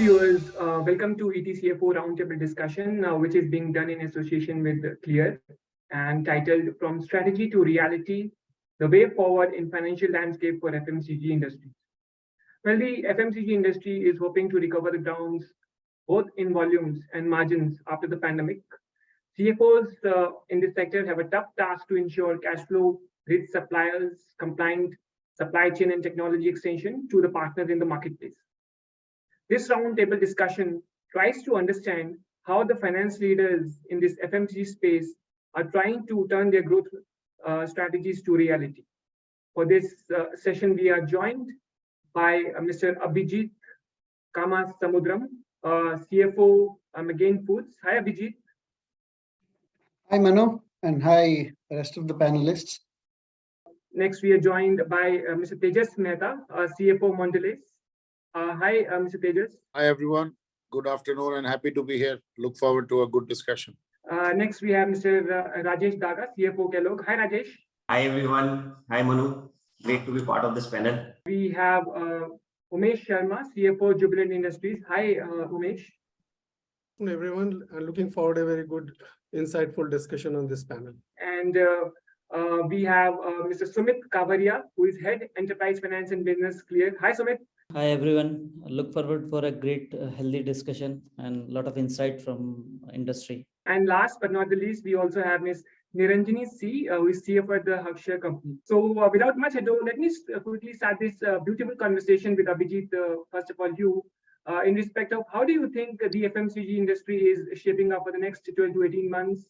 viewers, welcome to ETCFO Roundtable Discussion, which is being done in association with Clear and titled From Strategy to Reality, the Way Forward in Financial Landscape for FMCG Industry. Well, the FMCG industry is hoping to recover the grounds both in volumes and margins after the pandemic. CFOs in this sector have a tough task to ensure cash flow, rich suppliers, compliant supply chain and technology extension to the partners in the marketplace. This roundtable discussion tries to understand how the finance leaders in this FMCG space are trying to turn their growth strategies to reality. For this session, we are joined by Mr. Abhijit Kamasamudram, CFO Magain Foods. Hi, Abhijit. Hi, Manu, and hi, the rest of the panelists. Next, we are joined by Mr. Tejas Mehta, CFO Mondelez. Hi, Mr. Tejas. Hi, everyone. Good afternoon and happy to be here. Look forward to a good discussion. Next, we have Mr. Rajesh Daga, CFO Kellogg. Hi, Rajesh. Hi, everyone. Hi, Manu. Great to be part of this panel. We have Umesh Sharma, CFO Jubilant Industries. Hi, Umesh. Everyone, looking forward to a very good, insightful discussion on this panel. And we have Mr. Sumit Kavaria, who is Head Enterprise Finance and Business Clear. Hi, Sumit. Hi, everyone. Look forward for a great, healthy discussion and a lot of insight from industry. And last but not the least, we also have Ms. Niranjini C, who is CFO at the Haksha company. So without much ado, let me quickly start this beautiful conversation with Abhijit. First of all, you, in respect of how do you think the FMCG industry is shaping up for the next 12 to 18 months,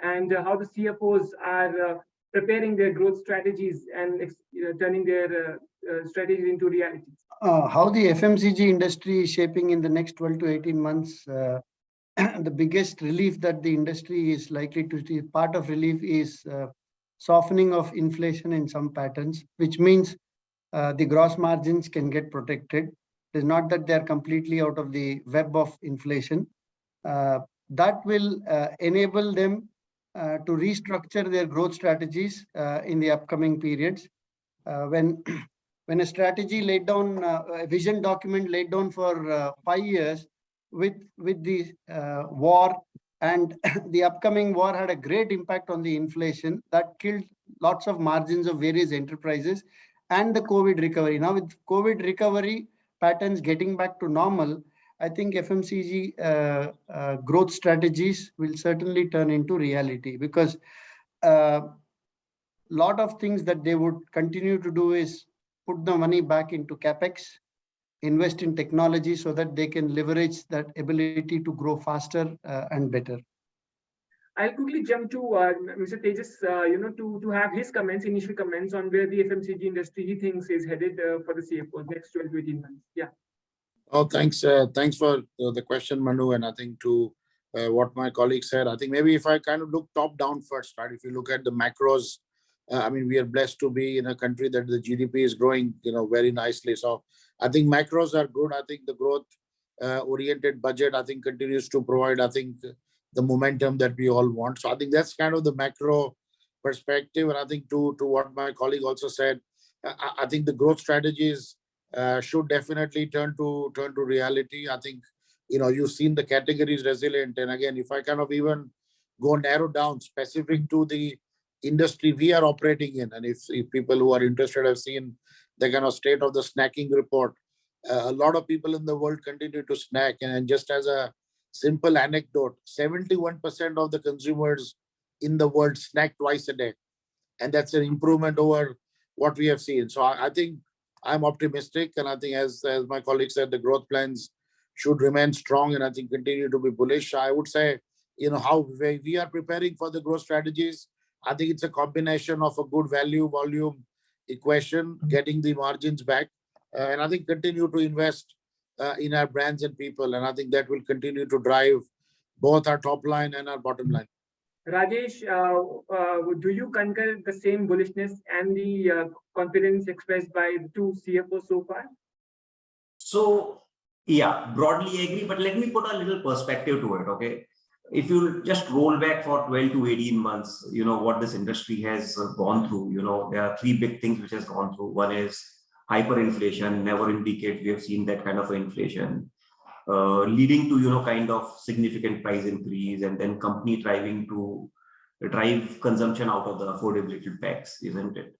and how the CFOs are preparing their growth strategies and turning their strategies into reality? How the FMCG industry is shaping in the next 12 to 18 months, the biggest relief that the industry is likely to see, part of relief is softening of inflation in some patterns, which means the gross margins can get protected. It is not that they are completely out of the web of inflation. That will enable them to restructure their growth strategies in the upcoming periods. When a strategy laid down, a vision document laid down for 5 years with the war, and the upcoming war had a great impact on the inflation that killed lots of margins of various enterprises, and the COVID recovery. Now with COVID recovery patterns getting back to normal, I think FMCG growth strategies will certainly turn into reality, because a lot of things that they would continue to do is put the money back into CapEx, invest in technology so that they can leverage that ability to grow faster and better. I'll quickly jump to Mr. Tejas, to have his comments, initial comments on where the FMCG industry he thinks is headed for the CFO next 12 to 18 months. Yeah. Oh, thanks. Thanks for the question, Manu. And I think to what my colleague said, I think maybe if I kind of look top down first, right? If you look at the macros, I mean, we are blessed to be in a country that the GDP is growing, very nicely. So I think macros are good. I think the growth oriented budget, I think, continues to provide, I think, the momentum that we all want. So I think that's kind of the macro perspective. And I think to what my colleague also said, I think the growth strategies should definitely turn to reality. I think, you've seen the categories resilient. And again, if I kind of even go narrow down specific to the industry we are operating in, and if people who are interested have seen the kind of state of the snacking report, a lot of people in the world continue to snack. And just as a simple anecdote, 71% of the consumers in the world snack twice a day. And that's an improvement over what we have seen. So I think I'm optimistic. And I think as my colleague said, the growth plans should remain strong and I think continue to be bullish. I would say, how we are preparing for the growth strategies. I think it's a combination of a good value volume equation, getting the margins back, and I think continue to invest in our brands and people. And I think that will continue to drive both our top line and our bottom line. Rajesh, do you concur the same bullishness and the confidence expressed by the two CFOs so far? So, yeah, broadly agree, but let me put a little perspective to it, okay? If you just roll back for 12 to 18 months, what this industry has gone through, there are three big things which has gone through. One is hyperinflation. Never in decades we have seen that kind of inflation. leading to, kind of significant price increase, and then company driving to drive consumption out of the affordability tax, isn't it?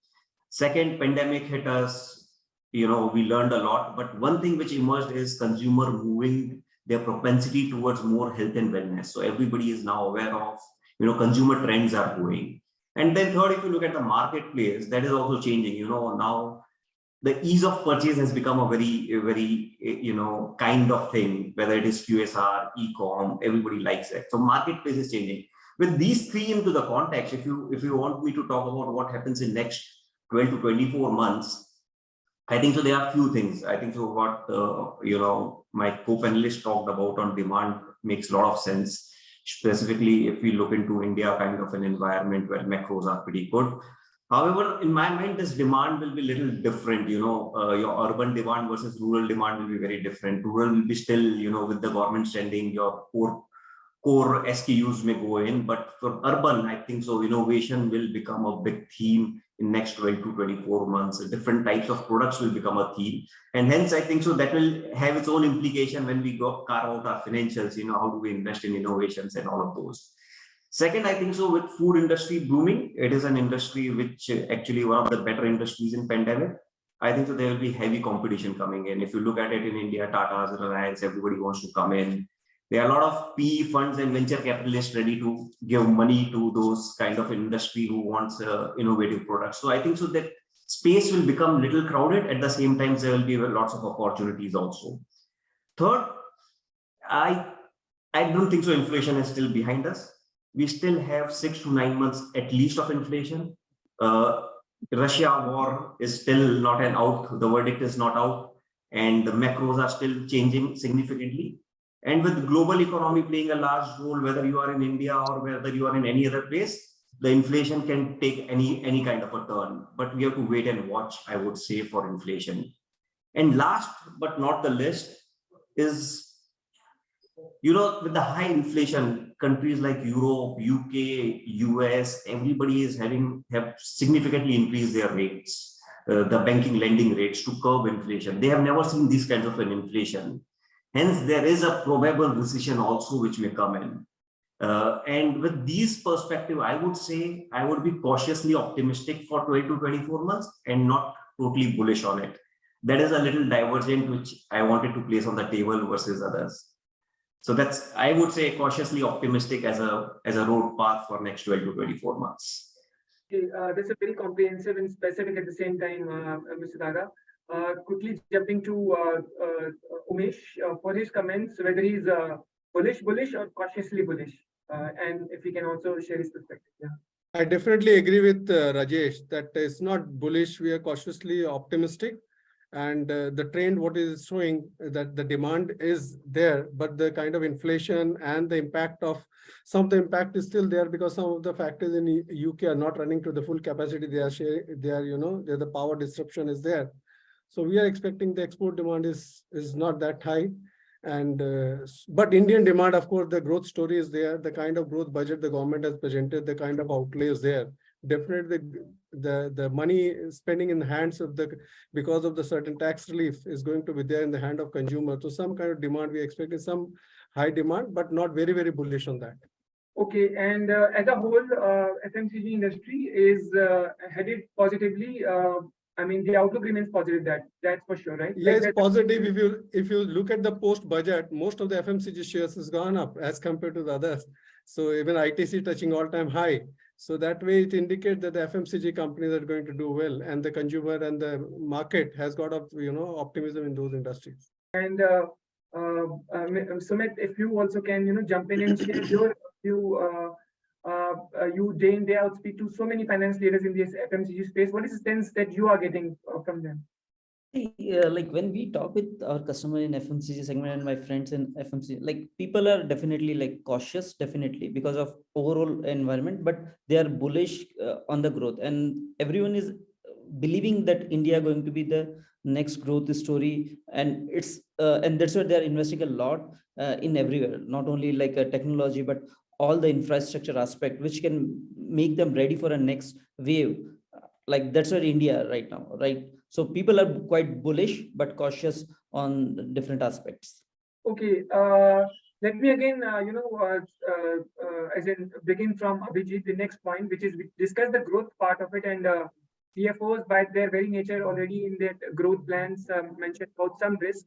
Second, pandemic hit us, we learned a lot, but one thing which emerged is consumer moving their propensity towards more health and wellness. So everybody is now aware of, consumer trends are going. And then third, if you look at the marketplace, that is also changing. Now the ease of purchase has become a very, kind of thing, whether it is QSR, e-com, everybody likes it. So marketplace is changing. With these three into the context, if you want me to talk about what happens in next 12 to 24 months, I think so there are few things. I think so what, my co-panelists talked about on demand makes a lot of sense. Specifically, if we look into India kind of an environment where macros are pretty good. However, in my mind, this demand will be a little different. Your urban demand versus rural demand will be very different. Rural will be still, with the government sending your core SKUs may go in, but for urban, I think so innovation will become a big theme in next 12 to 24 months. Different types of products will become a theme. And hence, I think so that will have its own implication when we carve out our financials, how do we invest in innovations and all of those. Second, I think so with food industry booming, it is an industry which actually one of the better industries in pandemic. I think so there will be heavy competition coming in. If you look at it in India, Tata's, Reliance, everybody wants to come in. There are a lot of PE funds and venture capitalists ready to give money to those kind of industry who wants innovative products. So I think so that space will become little crowded. At the same time, there will be lots of opportunities also. Third, I don't think so inflation is still behind us. We still have 6 to 9 months at least of inflation. Russia war is still not out. The verdict is not out, and the macros are still changing significantly. And with global economy playing a large role, whether you are in India or whether you are in any other place, the inflation can take any kind of a turn. But we have to wait and watch, I would say, for inflation. And last but not the least is, with the high inflation, countries like Europe, UK, US, everybody is have significantly increased their rates, the banking lending rates to curb inflation. They have never seen this kind of an inflation. Hence, there is a probable recession also which may come in. And with these perspective, I would say I would be cautiously optimistic for 12 to 24 months and not totally bullish on it. That is a little divergent which I wanted to place on the table versus others. So that's, I would say, cautiously optimistic as a road path for next 12 to 24 months. Okay, that's a very comprehensive and specific at the same time, Mr. Daga. Quickly jumping to Umesh for his comments, whether he's bullish or cautiously bullish, and if he can also share his perspective. Yeah. I definitely agree with Rajesh that it's not bullish, we are cautiously optimistic. And the trend, what is showing that the demand is there, but the kind of inflation and the impact of some of the impact is still there because some of the factories in UK are not running to the full capacity. The power disruption is there. So we are expecting the export demand is not that high. And but Indian demand, of course, the growth story is there. The kind of growth budget the government has presented, the kind of outlay is there. Definitely the money spending in the hands of because of the certain tax relief is going to be there in the hand of consumer. So some kind of demand we expect some high demand, but not very, very bullish on that. Okay, and as a whole, FMCG industry is headed positively. I mean, the outlook remains positive. That's for sure, right? Yes, like positive. If you look at the post budget, most of the FMCG shares has gone up as compared to the others. So even ITC touching all-time high. So that way it indicates that the FMCG companies are going to do well, and the consumer and the market has got optimism in those industries. And Sumit, if you also can jump in and share your view. You day in day out speak to so many finance leaders in this FMCG space. What is the sense that you are getting from them? Like when we talk with our customer in FMCG segment and my friends in FMCG, like people are definitely like cautious, definitely because of overall environment, but they are bullish on the growth, and everyone is believing that India going to be the next growth story, and it's and that's why they are investing a lot in everywhere, not only like a technology, but all the infrastructure aspect which can make them ready for a next wave. Like that's where India right now, right? So people are quite bullish but cautious on different aspects. Okay, let me again, as in begin from Abhijit, the next point, which is we discuss the growth part of it, and CFOs by their very nature already in their growth plans mentioned about some risk,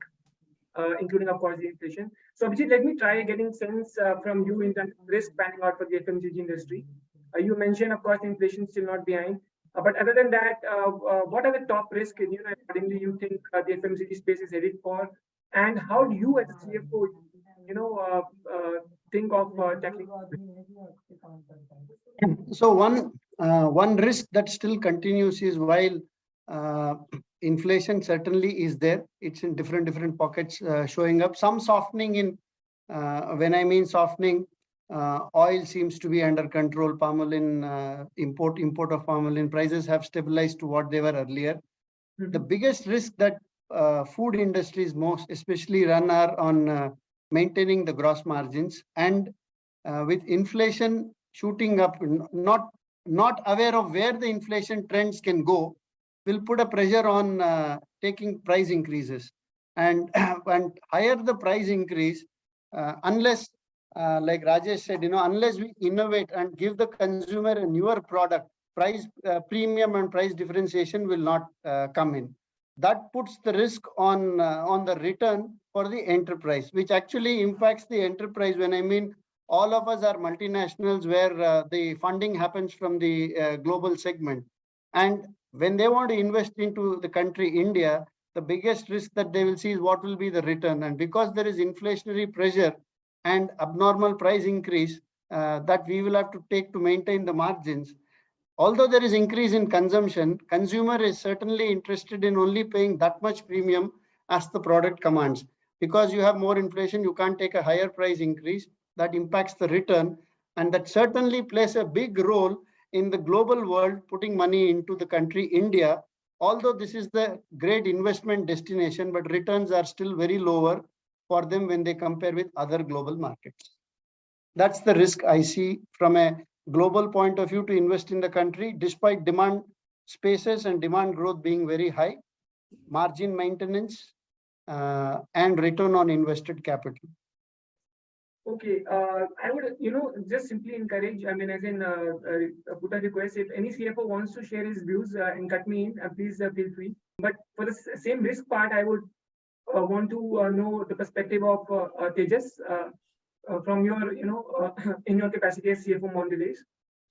including of course the inflation. So Abhijit, let me try getting sense from you in terms of risk panning out for the FMCG industry. You mentioned, of course, inflation still not behind. But other than that, what are the top risks, accordingly, you think the FMCG space is headed for? And how do you, as a CFO, think of tackling? So one risk that still continues is while uh, inflation certainly is there, it's in different pockets showing up. Some softening in when I mean softening, oil seems to be under control. Palm oil import of palm oil prices have stabilized to what they were earlier. The biggest risk that food industries most especially run are on maintaining the gross margins, and with inflation shooting up, not aware of where the inflation trends can go, will put a pressure on taking price increases. And and higher the price increase, unless like Rajesh said, unless we innovate and give the consumer a newer product, price premium and price differentiation will not come in. That puts the risk on the return for the enterprise, which actually impacts the enterprise. When I mean all of us are multinationals where the funding happens from the global segment. And when they want to invest into the country, India, the biggest risk that they will see is what will be the return. And because there is inflationary pressure and abnormal price increase that we will have to take to maintain the margins, although there is increase in consumption, consumer is certainly interested in only paying that much premium as the product commands. Because you have more inflation, you can't take a higher price increase. That impacts the return, and that certainly plays a big role in the global world putting money into the country India. Although this is the great investment destination, but returns are still very lower for them when they compare with other global markets. That's the risk I see from a global point of view to invest in the country, despite demand spaces and demand growth being very high, margin maintenance and return on invested capital. Okay, I would, just simply encourage, I mean, as in put a request, if any CFO wants to share his views and cut me in, please feel free. But for the same risk part, I would want to know the perspective of Tejas from your, in your capacity as CFO Mondelez.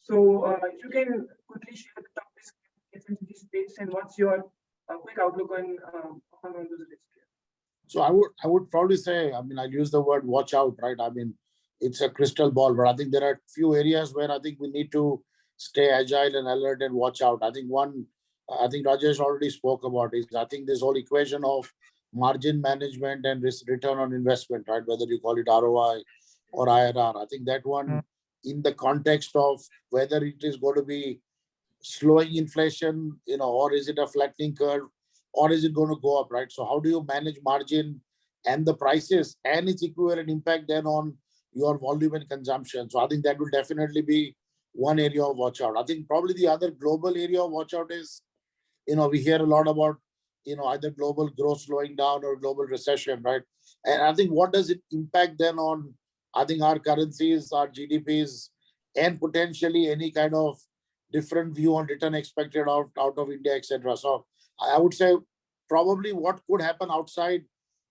So if you can quickly share the top risk in FMCG space and what's your quick outlook on those risks? So I would probably say, I mean, I'll use the word watch out, right? I mean, it's a crystal ball, but I think there are few areas where I think we need to stay agile and alert and watch out. I think I think Rajesh already spoke about is, I think this whole equation of margin management and return on investment, right? Whether you call it ROI or IRR. I think that one in the context of whether it is going to be slowing inflation, or is it a flattening curve, or is it going to go up, right? So how do you manage margin and the prices and its equivalent impact then on your volume and consumption? So I think that will definitely be one area of watch out. I think probably the other global area of watch out is, we hear a lot about, either global growth slowing down or global recession, right? And I think what does it impact then on, I think, our currencies, our GDPs, and potentially any kind of different view on return expected out of India, etc. So I would say probably what could happen outside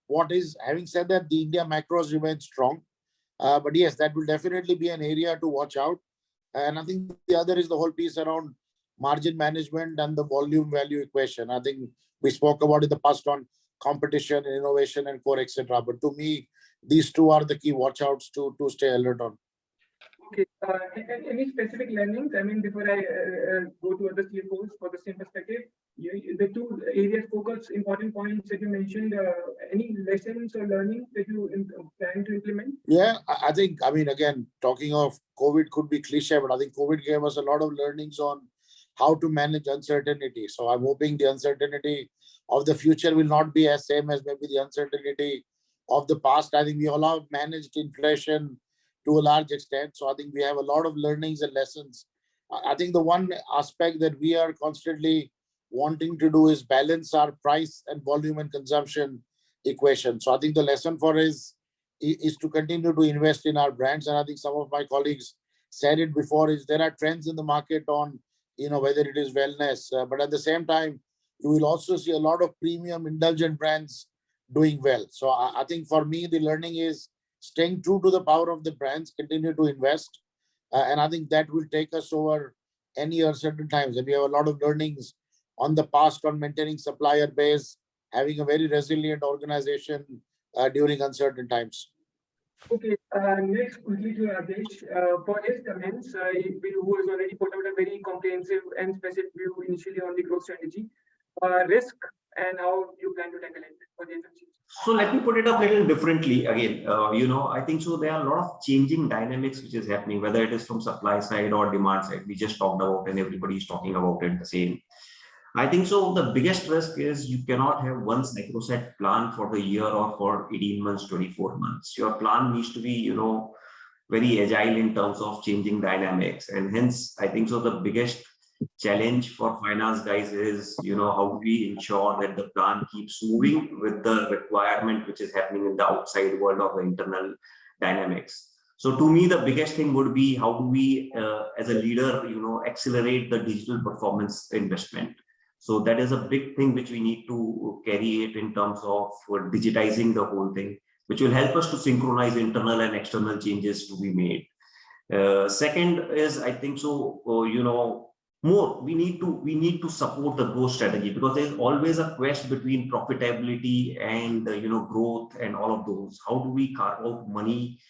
what is, having said that, the India macros remain strong. But yes, that will definitely be an area to watch out. And I think the other is the whole piece around margin management and the volume value equation. I think we spoke about in the past on competition, innovation, and core, etc. But to me, these two are the key watch outs to stay alert on. Okay. Any specific learnings? I mean, before I go to other CFOs for the same perspective, the two areas focus, important points that you mentioned, any lessons or learnings that you plan to implement? Yeah, I think, I mean, again, talking of COVID could be cliche, but I think COVID gave us a lot of learnings on how to manage uncertainty. So I'm hoping the uncertainty of the future will not be as same as maybe the uncertainty of the past. I think we all have managed inflation to a large extent. So I think we have a lot of learnings and lessons. I think the one aspect that we are constantly wanting to do is balance our price and volume and consumption equation. So I think the lesson for is is to continue to invest in our brands. And I think some of my colleagues said it before, is there are trends in the market on, whether it is wellness, but at the same time, you will also see a lot of premium indulgent brands doing well. So I think for me, the learning is staying true to the power of the brands, continue to invest. And I think that will take us over any uncertain times. And we have a lot of learnings on the past on maintaining supplier base, having a very resilient organization during uncertain times. Okay, next quickly to Rajesh. For his comments, who has already put out a very comprehensive and specific view initially on the growth strategy, risk, and how you plan to tackle it for the FMCG. So let me put it up a little differently again. I think so there are a lot of changing dynamics which is happening, whether it is from supply side or demand side. We just talked about, and everybody is talking about it the same. I think so. The biggest risk is you cannot have one sacrosanct plan for the year or for 18 months, 24 months. Your plan needs to be, very agile in terms of changing dynamics. And hence, I think so the biggest challenge for finance guys is, how do we ensure that the plan keeps moving with the requirement which is happening in the outside world of the internal dynamics. So to me, the biggest thing would be how do we, as a leader, accelerate the digital performance investment. So that is a big thing which we need to carry it in terms of digitizing the whole thing, which will help us to synchronize internal and external changes to be made. Second is, I think so, more we need to support the growth strategy, because there is always a quest between profitability and growth and all of those. How do we carve out money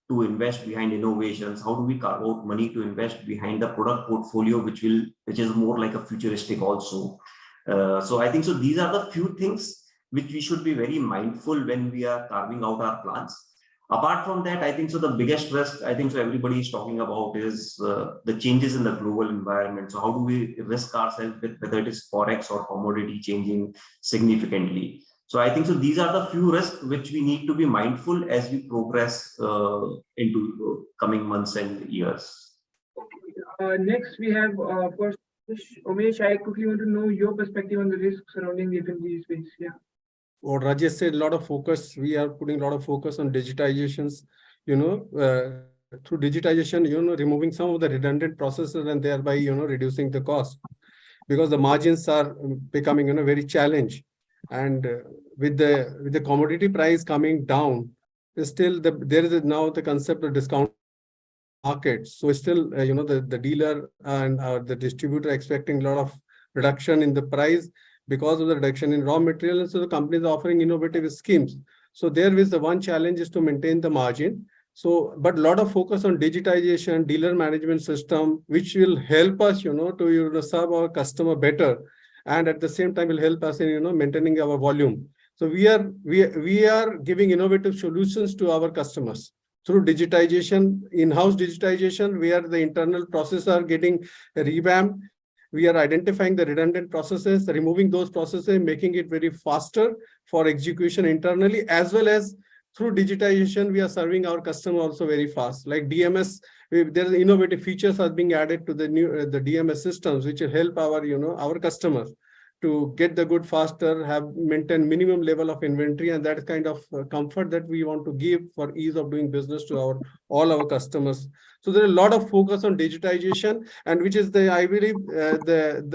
to invest behind innovations? How do we carve out money to invest behind the product portfolio, which is more like a futuristic also? So I think so these are the few things which we should be very mindful when we are carving out our plans. Apart from that, I think so the biggest risk, I think so everybody is talking about, is the changes in the global environment. So how do we risk ourselves with whether it is forex or commodity changing significantly? So I think so these are the few risks which we need to be mindful as we progress into coming months and years. Okay. Next, we have first Umesh. I quickly want to know your perspective on the risks surrounding the FMCG space. Yeah. What Rajesh said, a lot of focus, we are putting a lot of focus on digitizations, through digitization, removing some of the redundant processes and thereby, reducing the cost, because the margins are becoming, very challenged. And with the commodity price coming down, still there is now the concept of discount market. So still, the dealer and the distributor expecting a lot of reduction in the price because of the reduction in raw material. And so the company is offering innovative schemes. So there is the one challenge is to maintain the margin. So, but a lot of focus on digitization, dealer management system, which will help us, to serve our customer better, and at the same time will help us in maintaining our volume. So we are giving innovative solutions to our customers through digitization, in-house digitization, where the internal processes are getting revamped. We are identifying the redundant processes, removing those processes, making it very faster for execution internally, as well as through digitization, we are serving our customer also very fast. Like DMS, there are innovative features are being added to the new the DMS systems, which will help our customers to get the good faster, maintain minimum level of inventory, and that kind of comfort that we want to give for ease of doing business to all our customers. So there are a lot of focus on digitization, and which is I believe the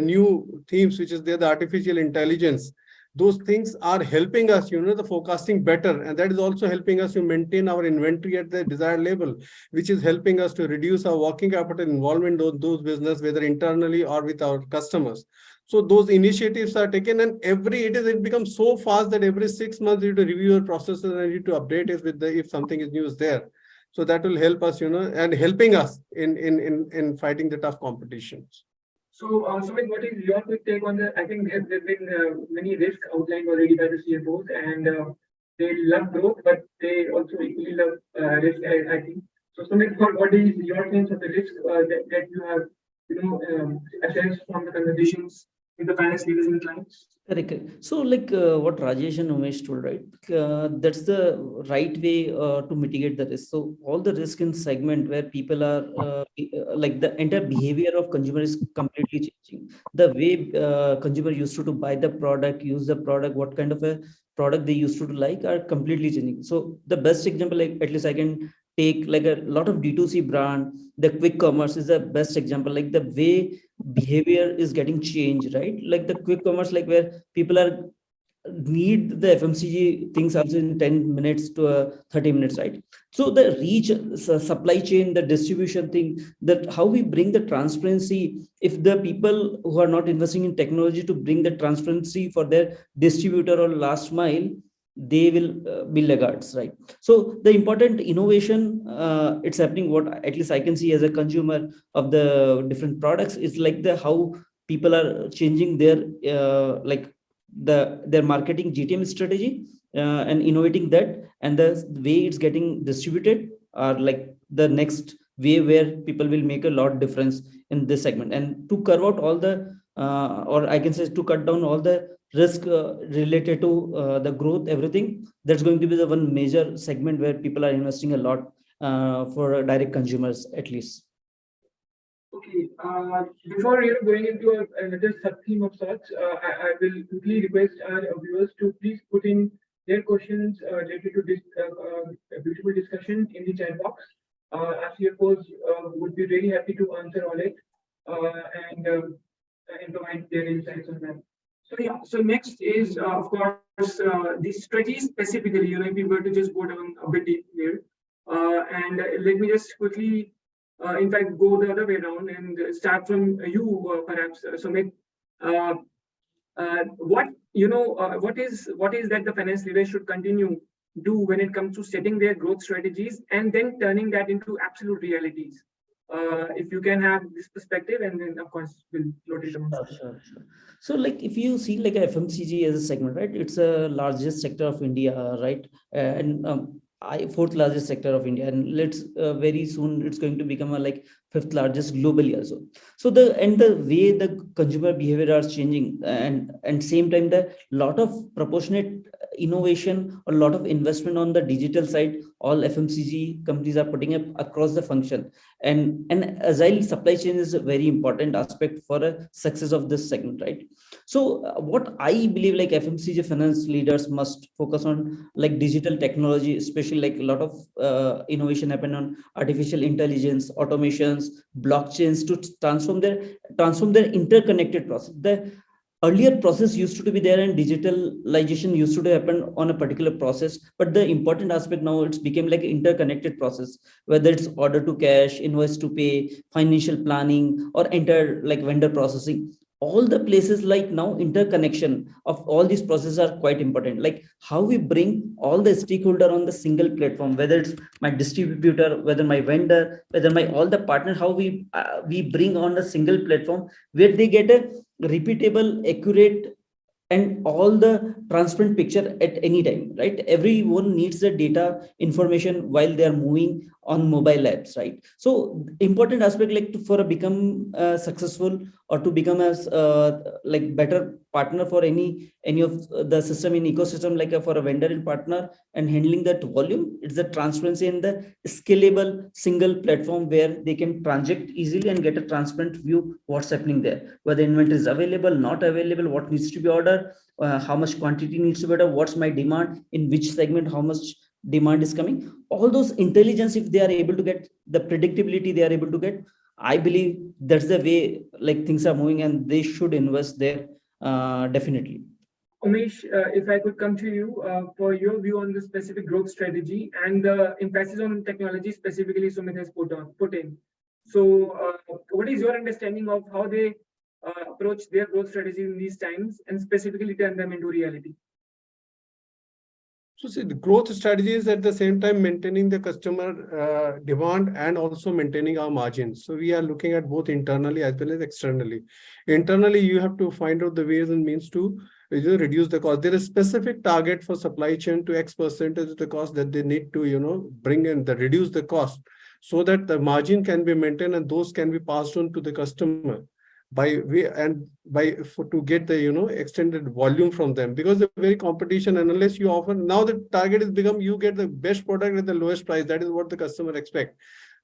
new themes, which is the artificial intelligence. Those things are helping us, the forecasting better, and that is also helping us to maintain our inventory at the desired level, which is helping us to reduce our working capital involvement in those business, whether internally or with our customers. So those initiatives are taken, and it becomes so fast that every 6 months you need to review your processes and you need to update it with if something is new is there. So that will help us, and helping us in fighting the tough competitions. So, Sumit, what is your quick take on the? I think there's been many risks outlined already by the CFOs, and they love growth, but they also equally love risk. I think. So, Sumit, what is your sense of the risk that you have, assessed from the conversations with the finance leaders and clients? Correct. So, like what Rajesh and Umesh told, right? That's the right way to mitigate the risk. So, all the risk in segment where people are like the entire behavior of consumer is completely changing. The way consumer used to buy the product, use the product, what kind of a product they used to like are completely changing. So, the best example, like at least I can take like a lot of D2C brand, the quick commerce is the best example. Like the way behavior is getting changed, right? Like the quick commerce, like where people are need the FMCG things also in 10 minutes to 30 minutes, right? So the reach, supply chain, the distribution thing, that how we bring the transparency, if the people who are not investing in technology to bring the transparency for their distributor or last mile, they will be laggards, right? So the important innovation, it's happening, what at least I can see as a consumer of the different products, is like the how people are changing their like their marketing GTM strategy and innovating that, and the way it's getting distributed are like the next way where people will make a lot difference in this segment. And to curve out all the or I can say to cut down all the risk related to the growth, everything, that's going to be the one major segment where people are investing a lot for direct consumers at least. Okay, before going into another sub-theme of sorts, I will quickly request our viewers to please put in their questions related to this beautiful discussion in the chat box. Our CFOs would be really happy to answer all it and provide their insights on that. So yeah, so next is of course the strategy specifically. If we were to just go down a bit deep here, and let me just quickly. In fact, go the other way around and start from you, perhaps, Sumit. What is that the finance leaders should continue do when it comes to setting their growth strategies and then turning that into absolute realities? If you can have this perspective, and then of course we'll float it on. Sure. So, like if you see like FMCG as a segment, right? It's a largest sector of India, right? And fourth largest sector of India, and let's very soon it's going to become a like fifth largest globally also. So the way the consumer behavior are changing, and same time the lot of proportionate innovation, a lot of investment on the digital side, all FMCG companies are putting up across the function, and agile supply chain is a very important aspect for a success of this segment, right? So what I believe, like FMCG finance leaders must focus on like digital technology, especially like a lot of innovation happen on artificial intelligence, automations, blockchains to transform their interconnected process. The earlier process used to be there and digitalization used to happen on a particular process, but the important aspect now it's became like interconnected process, whether it's order to cash, invoice to pay, financial planning, or entire like vendor processing. All the places like now interconnection of all these processes are quite important, like how we bring all the stakeholder on the single platform, whether it's my distributor, whether my vendor, whether my all the partner, how we bring on a single platform where they get a repeatable, accurate, and all the transparent picture at any time, right? Everyone needs the data information while they are moving on mobile apps, right? So important aspect, like for a become successful or to become as like better partner for any of the system in ecosystem, like for a vendor and partner and handling that volume, it's the transparency in the scalable single platform where they can transact easily and get a transparent view what's happening there, whether inventory is available, not available, what needs to be ordered, how much quantity needs to be ordered, what's my demand, in which segment how much demand is coming. All those intelligence, if they are able to get the predictability, they are able to get, I believe that's the way like things are moving, and they should invest there definitely. Umesh, if I could come to you for your view on the specific growth strategy and the emphasis on technology specifically Sumit has put in. So, what is your understanding of how they approach their growth strategy in these times and specifically turn them into reality? So see, the growth strategy is at the same time maintaining the customer demand and also maintaining our margins. So we are looking at both internally as well as externally. Internally, you have to find out the ways and means to reduce the cost. There is specific target for supply chain to X percentage of the cost that they need to bring in, the reduce the cost so that the margin can be maintained and those can be passed on to the customer. to get the extended volume from them, because the very competition, and unless you offer, now the target is become you get the best product at the lowest price. That is what the customer expect,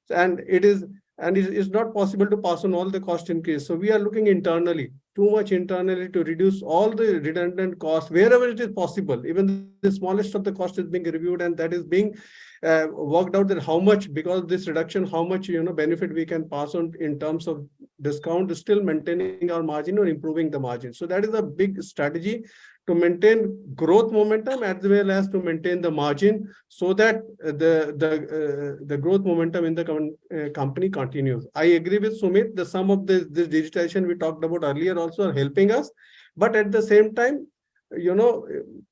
and it's not possible to pass on all the cost increase. So we are looking internally, too much internally, to reduce all the redundant costs wherever it is possible. Even the smallest of the cost is being reviewed, and that is being worked out, that how much, because this reduction, how much benefit we can pass on in terms of discount, still maintaining our margin or improving the margin. So that is a big strategy to maintain growth momentum as well as to maintain the margin, so that the growth momentum in the company continues. I agree with Sumit. The some of this digitization we talked about earlier also are helping us, but at the same time,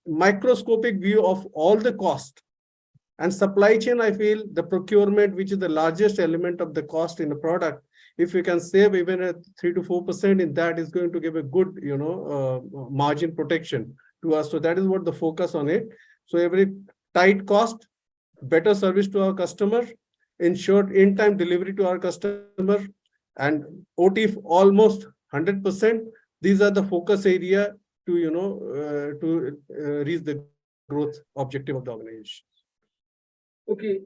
microscopic view of all the cost. And supply chain, I feel the procurement, which is the largest element of the cost in a product, if you can save even at 3 to 4% in that, is going to give a good, margin protection to us. So that is what the focus on it. So every tight cost, better service to our customer, ensured in-time delivery to our customer, and OT almost 100%. These are the focus area to reach the growth objective of the organization. Okay,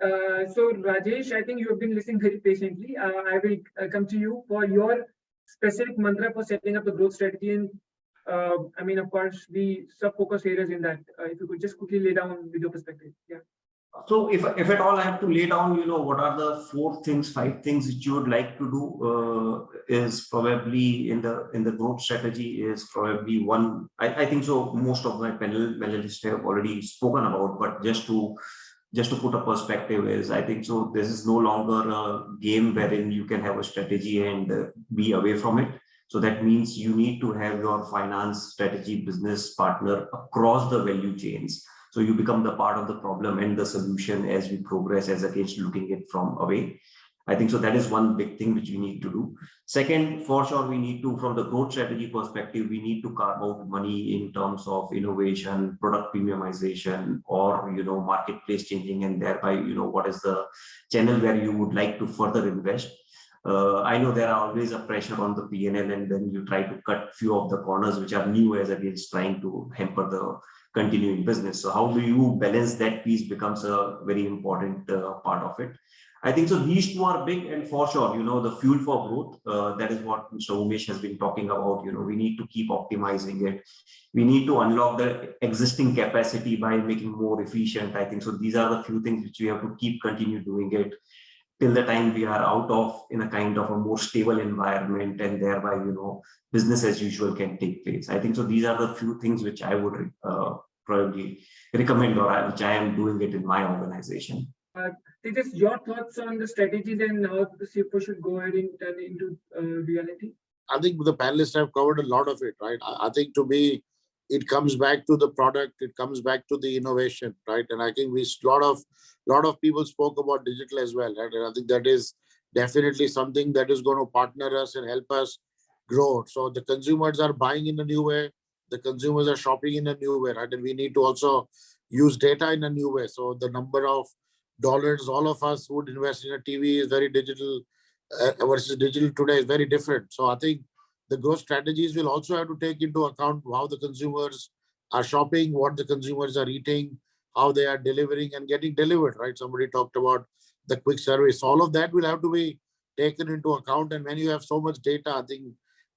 so Rajesh, I think you have been listening very patiently. I will come to you for your specific mantra for setting up the growth strategy, and of course, the sub-focus areas in that. If you could just quickly lay down with your perspective. Yeah. So if at all I have to lay down, what are the 5 things that you would like to do, is probably in the growth strategy is probably one. I think so. Most of my panelists have already spoken about, but just to put a perspective is, I think so, this is no longer a game wherein you can have a strategy and be away from it. So that means you need to have your finance, strategy, business partner across the value chains. So you become the part of the problem and the solution as we progress, as against looking it from away. I think so that is one big thing which we need to do. Second, for sure, we need to, from the growth strategy perspective, we need to carve out money in terms of innovation, product premiumization, or, marketplace changing, and thereby, what is the channel where you would like to further invest. I know there are always a pressure on the P&L, and then you try to cut few of the corners which are new, as against trying to hamper the continuing business. So how do you balance that piece becomes a very important part of it. I think so these two are big, and for sure, the fuel for growth, that is what Mr. Umesh has been talking about. We need to keep optimizing it. We need to unlock the existing capacity by making more efficient. I think so these are the few things which we have to continue doing it till the time we are out of in a kind of a more stable environment, and thereby, business as usual can take place. I think so these are the few things which I would probably recommend, or which I am doing it in my organization. Just your thoughts on the strategies and how the CFO should go ahead and turn into reality? I think the panelists have covered a lot of it, right? I think to me, it comes back to the product, it comes back to the innovation, right? And I think lot of people spoke about digital as well, right? And I think that is definitely something that is going to partner us and help us grow. So the consumers are buying in a new way, the consumers are shopping in a new way, right? And we need to also use data in a new way. So the number of dollars all of us would invest in a TV is very digital, versus digital today is very different. So I think the growth strategies will also have to take into account how the consumers are shopping, what the consumers are eating, how they are delivering and getting delivered, right? Somebody talked about the quick service. All of that will have to be taken into account. And when you have so much data, I think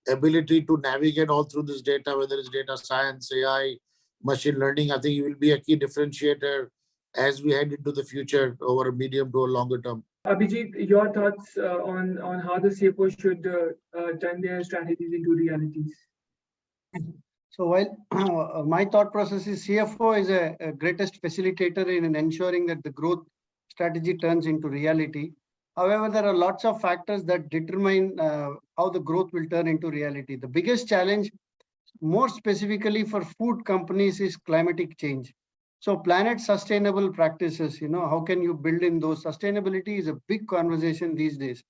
ability to navigate all through this data, whether it's data science, AI, machine learning, I think it will be a key differentiator as we head into the future over a medium to a longer term. Abhijit, your thoughts on how the CFO should turn their strategies into realities? So while my thought process is CFO is a greatest facilitator in ensuring that the growth strategy turns into reality. However, there are lots of factors that determine how the growth will turn into reality. The biggest challenge, more specifically for food companies, is climatic change. So planet sustainable practices, how can you build in those? Sustainability is a big conversation these days.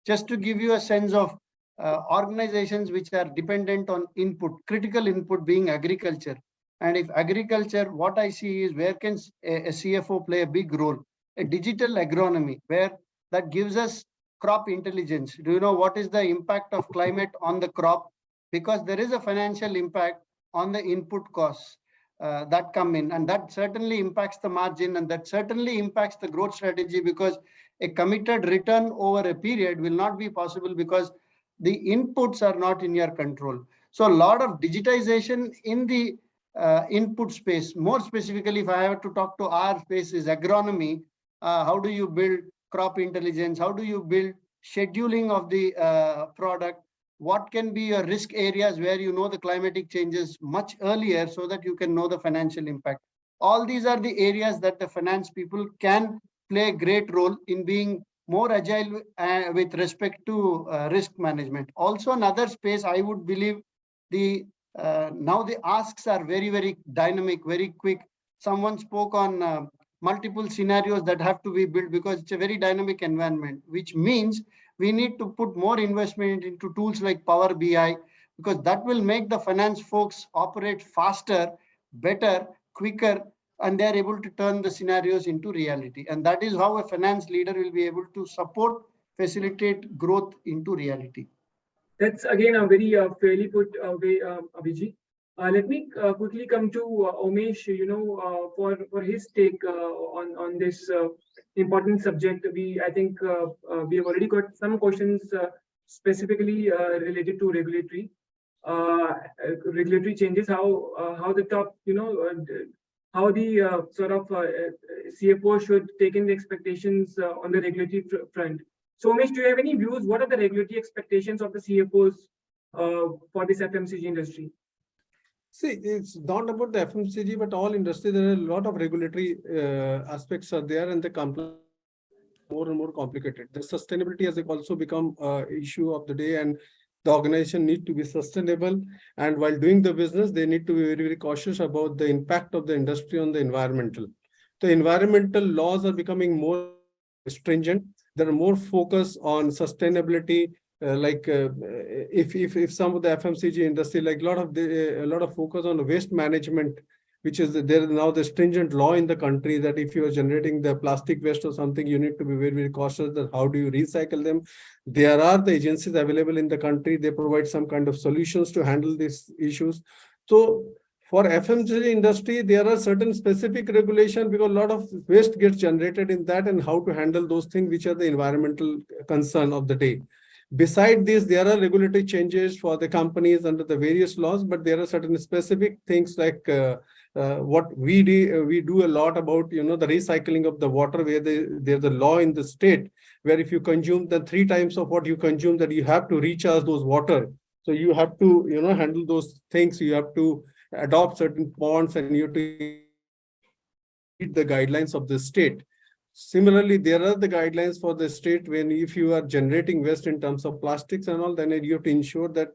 Just to give you a sense of organizations which are dependent on input, critical input being agriculture. And if agriculture, what I see is where can a CFO play a big role? A digital agronomy, where that gives us crop intelligence. Do you know what is the impact of climate on the crop? Because there is a financial impact on the input costs that come in, and that certainly impacts the margin, and that certainly impacts the growth strategy, because a committed return over a period will not be possible because the inputs are not in your control. So a lot of digitization in the input space. More specifically, if I have to talk to our space, is agronomy. How do you build crop intelligence? How do you build scheduling of the product? What can be your risk areas where you know the climatic changes much earlier so that you can know the financial impact? All these are the areas that the finance people can play a great role in being more agile with respect to risk management. Also, another space I would believe the now the asks are very, very dynamic, very quick. Someone spoke on multiple scenarios that have to be built because it's a very dynamic environment, which means we need to put more investment into tools like Power BI, because that will make the finance folks operate faster, better, quicker, and they're able to turn the scenarios into reality. And that is how a finance leader will be able to support, facilitate growth into reality. That's again a very fairly put way, Abhijit. Let me quickly come to Umesh, for his take on this important subject. I think we have already got some questions specifically related to regulatory changes. How the top, how the sort of CFO should take in the expectations on the regulatory front. So, Umesh, do you have any views? What are the regulatory expectations of the CFOs for this FMCG industry? See, it's not about the FMCG, but all industry. There are a lot of regulatory aspects are there, and the compliance more and more complicated. The sustainability has also become an issue of the day, and the organization need to be sustainable. And while doing the business, they need to be very, very cautious about the impact of the industry on the environmental. The environmental laws are becoming more stringent. There are more focus on sustainability. If some of the FMCG industry, like a lot of focus on waste management, which is there is now the stringent law in the country that if you are generating the plastic waste or something, you need to be very, very cautious that how do you recycle them. There are the agencies available in the country. They provide some kind of solutions to handle these issues. So for FMCG industry, there are certain specific regulations because a lot of waste gets generated in that, and how to handle those things which are the environmental concern of the day. Beside this, there are regulatory changes for the companies under the various laws, but there are certain specific things like what we do a lot about, the recycling of the water, where there's a law in the state where if you consume the 3 times of what you consume, that you have to recharge those water. So you have to, handle those things. You have to adopt certain ponds, and you have to meet the guidelines of the state. Similarly, there are the guidelines for the state when if you are generating waste in terms of plastics and all, then you have to ensure that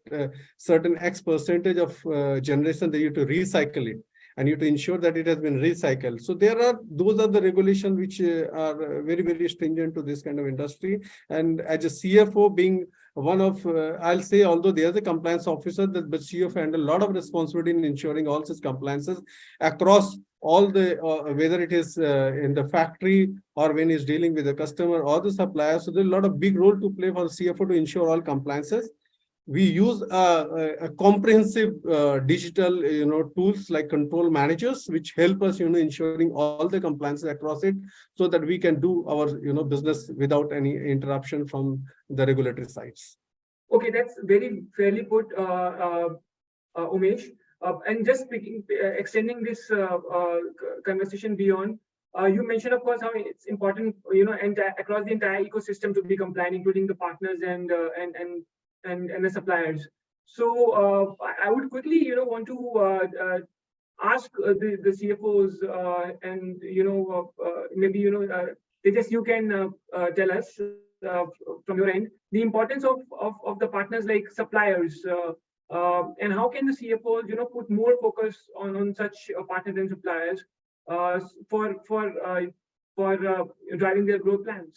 certain X percentage of generation that you have to recycle it, and you have to ensure that it has been recycled. So those are the regulations which are very, very stringent to this kind of industry. And as a CFO, being one of, I'll say, although there's a compliance officer, but CFO handle a lot of responsibility in ensuring all such compliances across all the, whether it is in the factory or when he's dealing with the customer or the supplier. So there's a lot of big role to play for the CFO to ensure all compliances. We use a comprehensive digital, tools like control managers, which help us, ensuring all the compliances across it, so that we can do our, business without any interruption from the regulatory sides. Okay, that's very fairly put, Umesh. And just extending this conversation beyond, you mentioned, of course, how it's important, and across the entire ecosystem to be compliant, including the partners and the suppliers. So I would quickly, want to ask the CFOs, and maybe Tejas, you can tell us from your end the importance of the partners like suppliers. And how can the CFOs, put more focus on such partners and suppliers for driving their growth plans?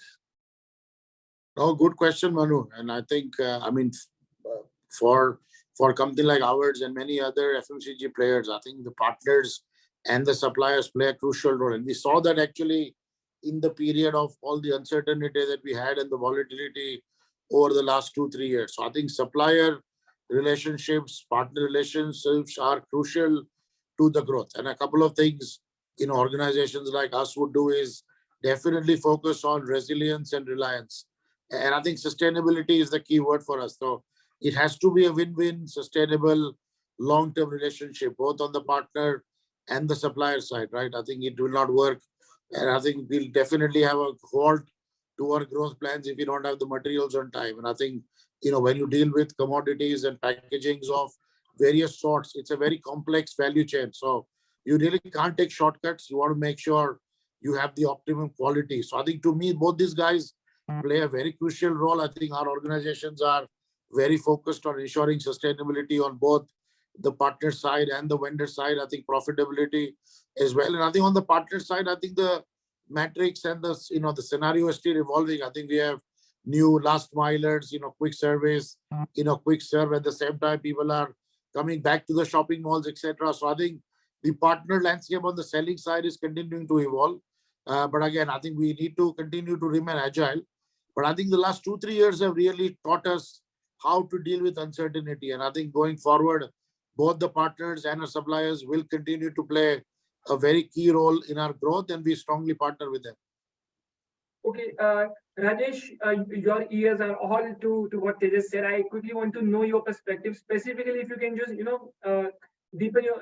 Oh, good question, Manu. And I think, for a company like ours and many other FMCG players, I think the partners and the suppliers play a crucial role. And we saw that actually in the period of all the uncertainty that we had and the volatility over the last 2-3 years. So I think supplier relationships, partner relationships are crucial to the growth. And a couple of things, organizations like us would do is definitely focus on resilience and reliance. And I think sustainability is the key word for us. So it has to be a win-win, sustainable, long-term relationship, both on the partner and the supplier side, right? I think it will not work. And I think we'll definitely have a halt to our growth plans if we don't have the materials on time. And I think, when you deal with commodities and packagings of various sorts, it's a very complex value chain. So you really can't take shortcuts. You want to make sure you have the optimum quality. So I think to me, both these guys play a very crucial role. I think our organizations are very focused on ensuring sustainability on both the partner side and the vendor side. I think profitability as well. And I think on the partner side, I think the metrics and the the scenario is still evolving. I think we have new last milers, quick service, quick serve. At the same time, people are coming back to the shopping malls, etc. So I think the partner landscape on the selling side is continuing to evolve. But again, I think we need to continue to remain agile. But I think the last 2-3 years have really taught us how to deal with uncertainty. And I think going forward, both the partners and our suppliers will continue to play a very key role in our growth, and we strongly partner with them. Okay, Rajesh, your ears are all to what they just said. I quickly want to know your perspective, specifically if you can just deepen your,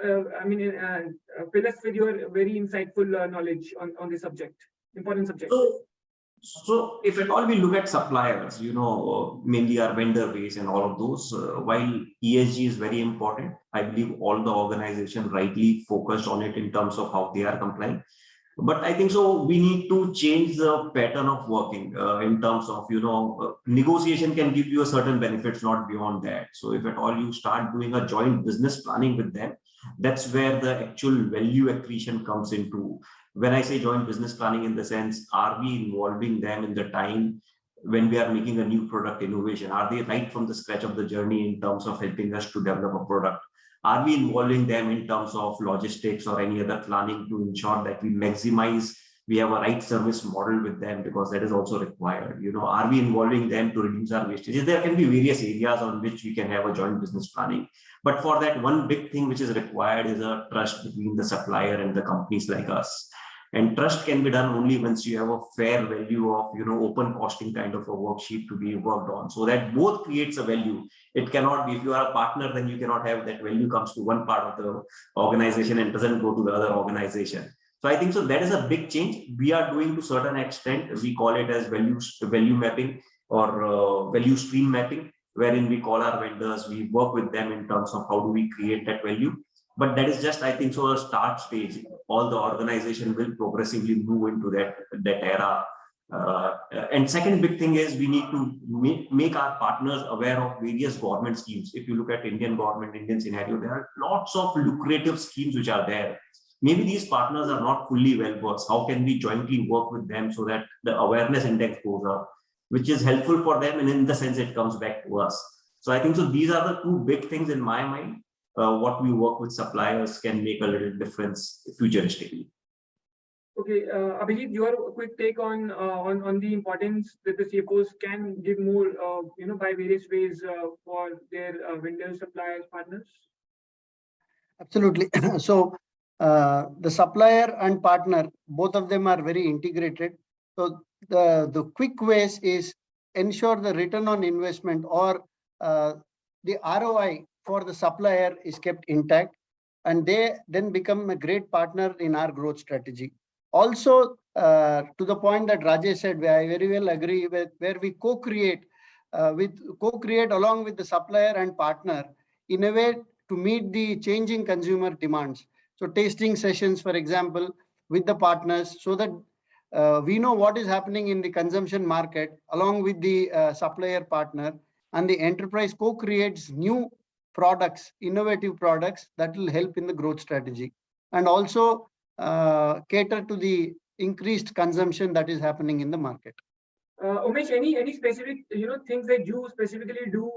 fill us with your very insightful knowledge on this subject, important subject. So if at all we look at suppliers, mainly our vendor base and all of those, while ESG is very important, I believe all the organizations rightly focused on it in terms of how they are complying. But I think so we need to change the pattern of working in terms of, negotiation can give you a certain benefits, not beyond that. So if at all you start doing a joint business planning with them, that's where the actual value accretion comes into. When I say joint business planning, in the sense, are we involving them in the time when we are making a new product innovation? Are they right from the scratch of the journey in terms of helping us to develop a product? Are we involving them in terms of logistics or any other planning to ensure that we have a right service model with them, because that is also required? Are we involving them to reduce our wastage? There can be various areas on which we can have a joint business planning. But for that, one big thing which is required is a trust between the supplier and the companies like us. And trust can be done only once you have a fair value of, open costing kind of a worksheet to be worked on, so that both creates a value. It cannot be, if you are a partner, then you cannot have that value comes to one part of the organization and doesn't go to the other organization. So I think so that is a big change we are doing to a certain extent. We call it as value mapping or value stream mapping, wherein we call our vendors, we work with them in terms of how do we create that value. But that is just, I think so, a start stage. All the organization will progressively move into that era. And second big thing is we need to make our partners aware of various government schemes. If you look at Indian government, Indian scenario, there are lots of lucrative schemes which are there. Maybe these partners are not fully well versed. How can we jointly work with them so that the awareness index goes up, which is helpful for them, and in the sense it comes back to us. So I think so these are the two big things in my mind. What we work with suppliers can make a little difference futuristically. Okay, Abhijit, your quick take on the importance that the CFOs can give more, by various ways for their vendors, suppliers, partners. Absolutely. So the supplier and partner, both of them are very integrated. So the quick ways is ensure the return on investment or the ROI for the supplier is kept intact, and they then become a great partner in our growth strategy. Also, to the point that Rajesh said, where I very well agree with, where we co-create along with the supplier and partner in a way to meet the changing consumer demands. So tasting sessions, for example, with the partners, so that we know what is happening in the consumption market along with the supplier partner, and the enterprise co-creates new products, innovative products that will help in the growth strategy, and also cater to the increased consumption that is happening in the market. Umesh, any specific things that you specifically do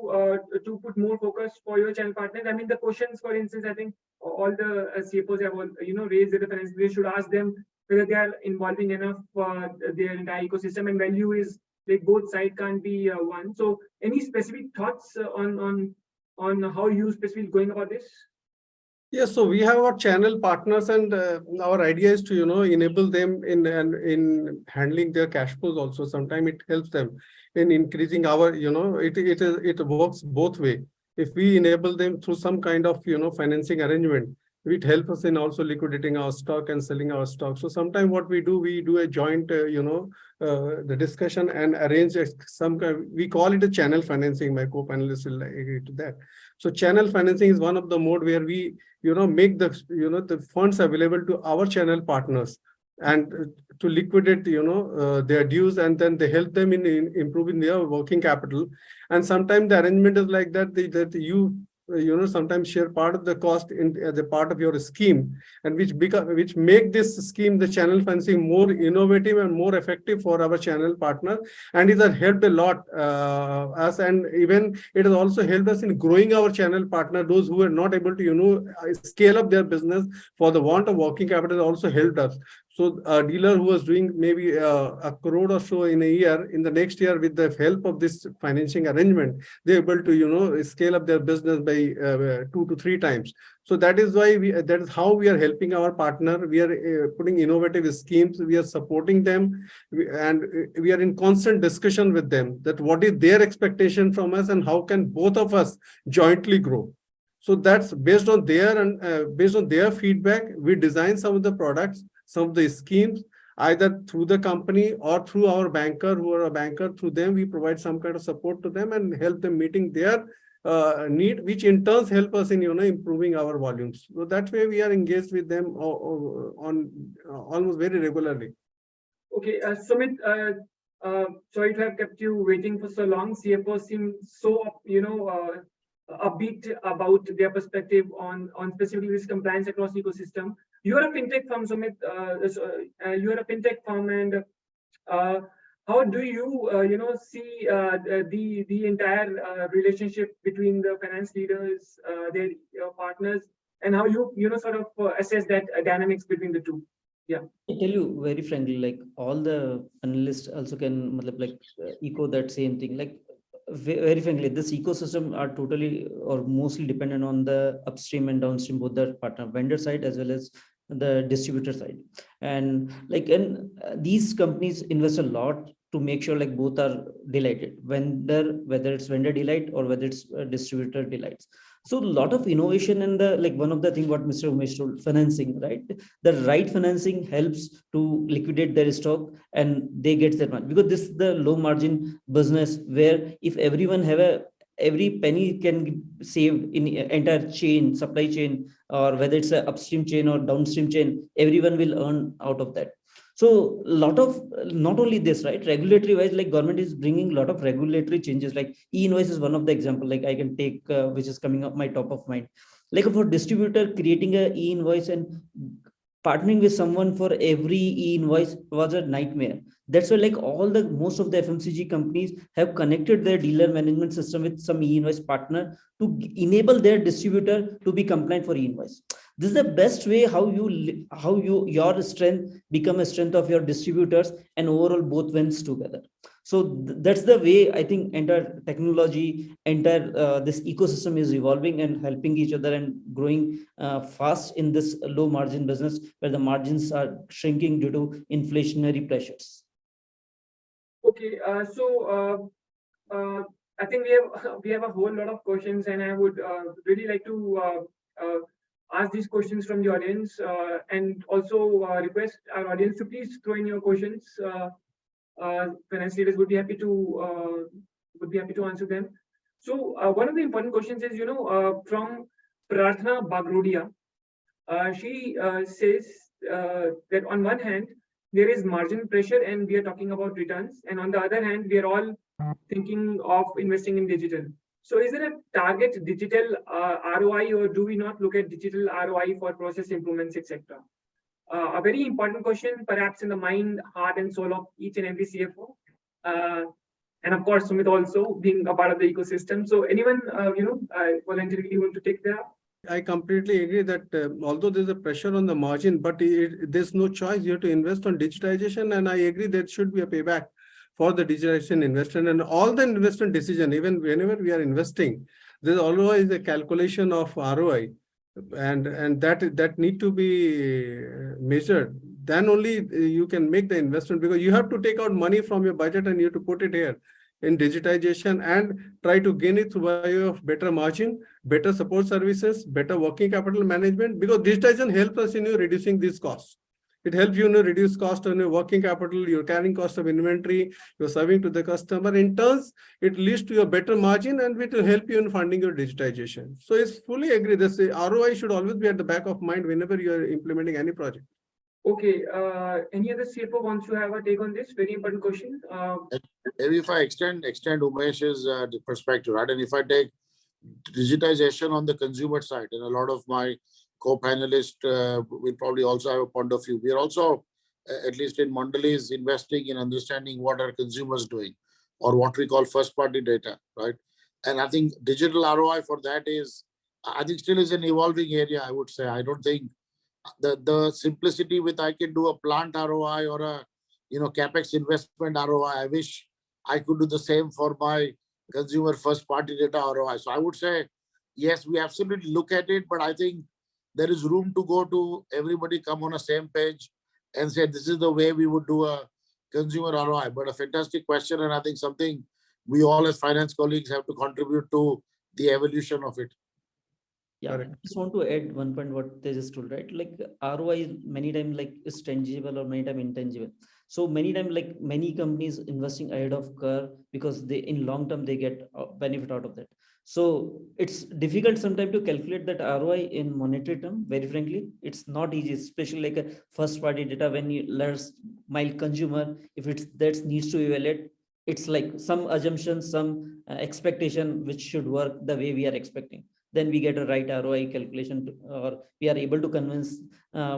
to put more focus for your channel partners? I mean, the questions, for instance, I think all the CFOs have raised the reference. They should ask them whether they are involving enough their entire ecosystem, and value is like both sides can't be one. So any specific thoughts on how you specifically going about this? Yes, so we have our channel partners, and our idea is to enable them in handling their cash flows also. Sometimes it helps them in increasing our it works both way. If we enable them through some kind of financing arrangement, it helps us in also liquidating our stock and selling our stock. So sometimes what we do a joint the discussion and arrange some kind, we call it a channel financing. My co-panelists will agree to that. So channel financing is one of the mode where we make the funds available to our channel partners, and to liquidate their dues, and then they help them in improving their working capital. And sometimes the arrangement is like that, that you sometimes share part of the cost in as a part of your scheme, and which make this scheme, the channel financing, more innovative and more effective for our channel partner. And it has helped a lot us, and even it has also helped us in growing our channel partner. Those who are not able to scale up their business for the want of working capital also helped us. So a dealer who was doing maybe a crore or so in a year, in the next year, with the help of this financing arrangement, they're able to scale up their business by 2 to 3 times. So that is why that is how we are helping our partner. We are putting innovative schemes. We are supporting them, and we are in constant discussion with them that what is their expectation from us and how can both of us jointly grow. So that's based on their feedback. We design some of the products, some of the schemes, either through the company or through our banker, who are a banker. Through them, we provide some kind of support to them and help them meeting their need, which in turn help us in improving our volumes. So that way we are engaged with them on almost very regularly. Okay, Sumit, sorry to have kept you waiting for so long. CFO seems so upbeat about their perspective on specifically this compliance across ecosystem. You are a fintech firm, Sumit. You are a fintech firm, and how do you see the entire relationship between the finance leaders, their partners, and how you sort of assess that dynamics between the two? Yeah, I tell you very frankly, like all the analysts also can echo that same thing. Like very frankly, this ecosystem are totally or mostly dependent on the upstream and downstream, both the partner vendor side as well as the distributor side. And these companies invest a lot to make sure like both are delighted, whether it's vendor delight or whether it's distributor delights. So a lot of innovation in the one of the thing what Mr. Umesh told, financing, right? The right financing helps to liquidate their stock and they get that much, because this is the low margin business where if everyone have every penny can be saved in entire chain, supply chain, or whether it's an upstream chain or downstream chain, everyone will earn out of that. So a lot of, not only this, right, regulatory wise, like government is bringing a lot of regulatory changes, like e-invoice is one of the example, like I can take, which is coming up my top of mind. Like for distributor, creating a e-invoice and partnering with someone for every e-invoice was a nightmare. That's why like most of the FMCG companies have connected their dealer management system with some e-invoice partner to enable their distributor to be compliant for e-invoice. This is the best way how your strength become a strength of your distributors, and overall both wins together. So that's the way I think entire technology, entire this ecosystem is evolving and helping each other and growing fast in this low margin business where the margins are shrinking due to inflationary pressures. Okay, I think we have a whole lot of questions, and I would really like to ask these questions from the audience, and also request our audience to please throw in your questions. Finance leaders would be happy to answer them. So one of the important questions is, from Prarthana Bagrodia. She says that on one hand, there is margin pressure and we are talking about returns. And on the other hand, we are all thinking of investing in digital. So is there a target digital ROI, or do we not look at digital ROI for process improvements, etc.? A very important question, perhaps in the mind, heart, and soul of each and every CFO. And of course, Sumit also being a part of the ecosystem. So anyone, voluntarily want to take that? I completely agree that although there's a pressure on the margin, but there's no choice. You have to invest on digitization, and I agree there should be a payback for the digitization investment and all the investment decision. Even whenever we are investing, there's always a calculation of ROI, and that need to be measured. Then only you can make the investment, because you have to take out money from your budget and you have to put it here in digitization and try to gain it through way of better margin, better support services, better working capital management, because digitization helps us in reducing these costs. It helps you reduce cost on your working capital, your carrying cost of inventory, you're serving to the customer. In turns, it leads to a better margin and it will help you in funding your digitization. So it's fully agree. This ROI should always be at the back of mind whenever you're implementing any project. Okay, any other CFO wants to have a take on this very important question? Maybe if I extend Umesh's perspective, right? And if I take digitization on the consumer side, and a lot of my co-panelists will probably also have a point of view. We are also, at least in Mandali's, investing in understanding what are consumers doing, or what we call first-party data, right? And I think digital ROI for that is, I think still is an evolving area, I would say. I don't think the simplicity with I can do a plant ROI or a capex investment ROI. I wish I could do the same for my consumer first party data ROI. So I would say, yes, we absolutely look at it, but I think there is room to go to everybody come on a same page and say, this is the way we would do a consumer ROI. But a fantastic question, and I think something we all as finance colleagues have to contribute to the evolution of it. Yeah, I just want to add one point what they just told, right? Like ROI is many times like is tangible or many times intangible. So many times like many companies investing ahead of curve because they in long term they get benefit out of that. So it's difficult sometimes to calculate that ROI in monetary term. Very frankly, it's not easy, especially like a first party data when you last mile consumer, if it's that needs to evaluate, it's like some assumptions, some expectation which should work the way we are expecting. Then we get a right ROI calculation or we are able to convince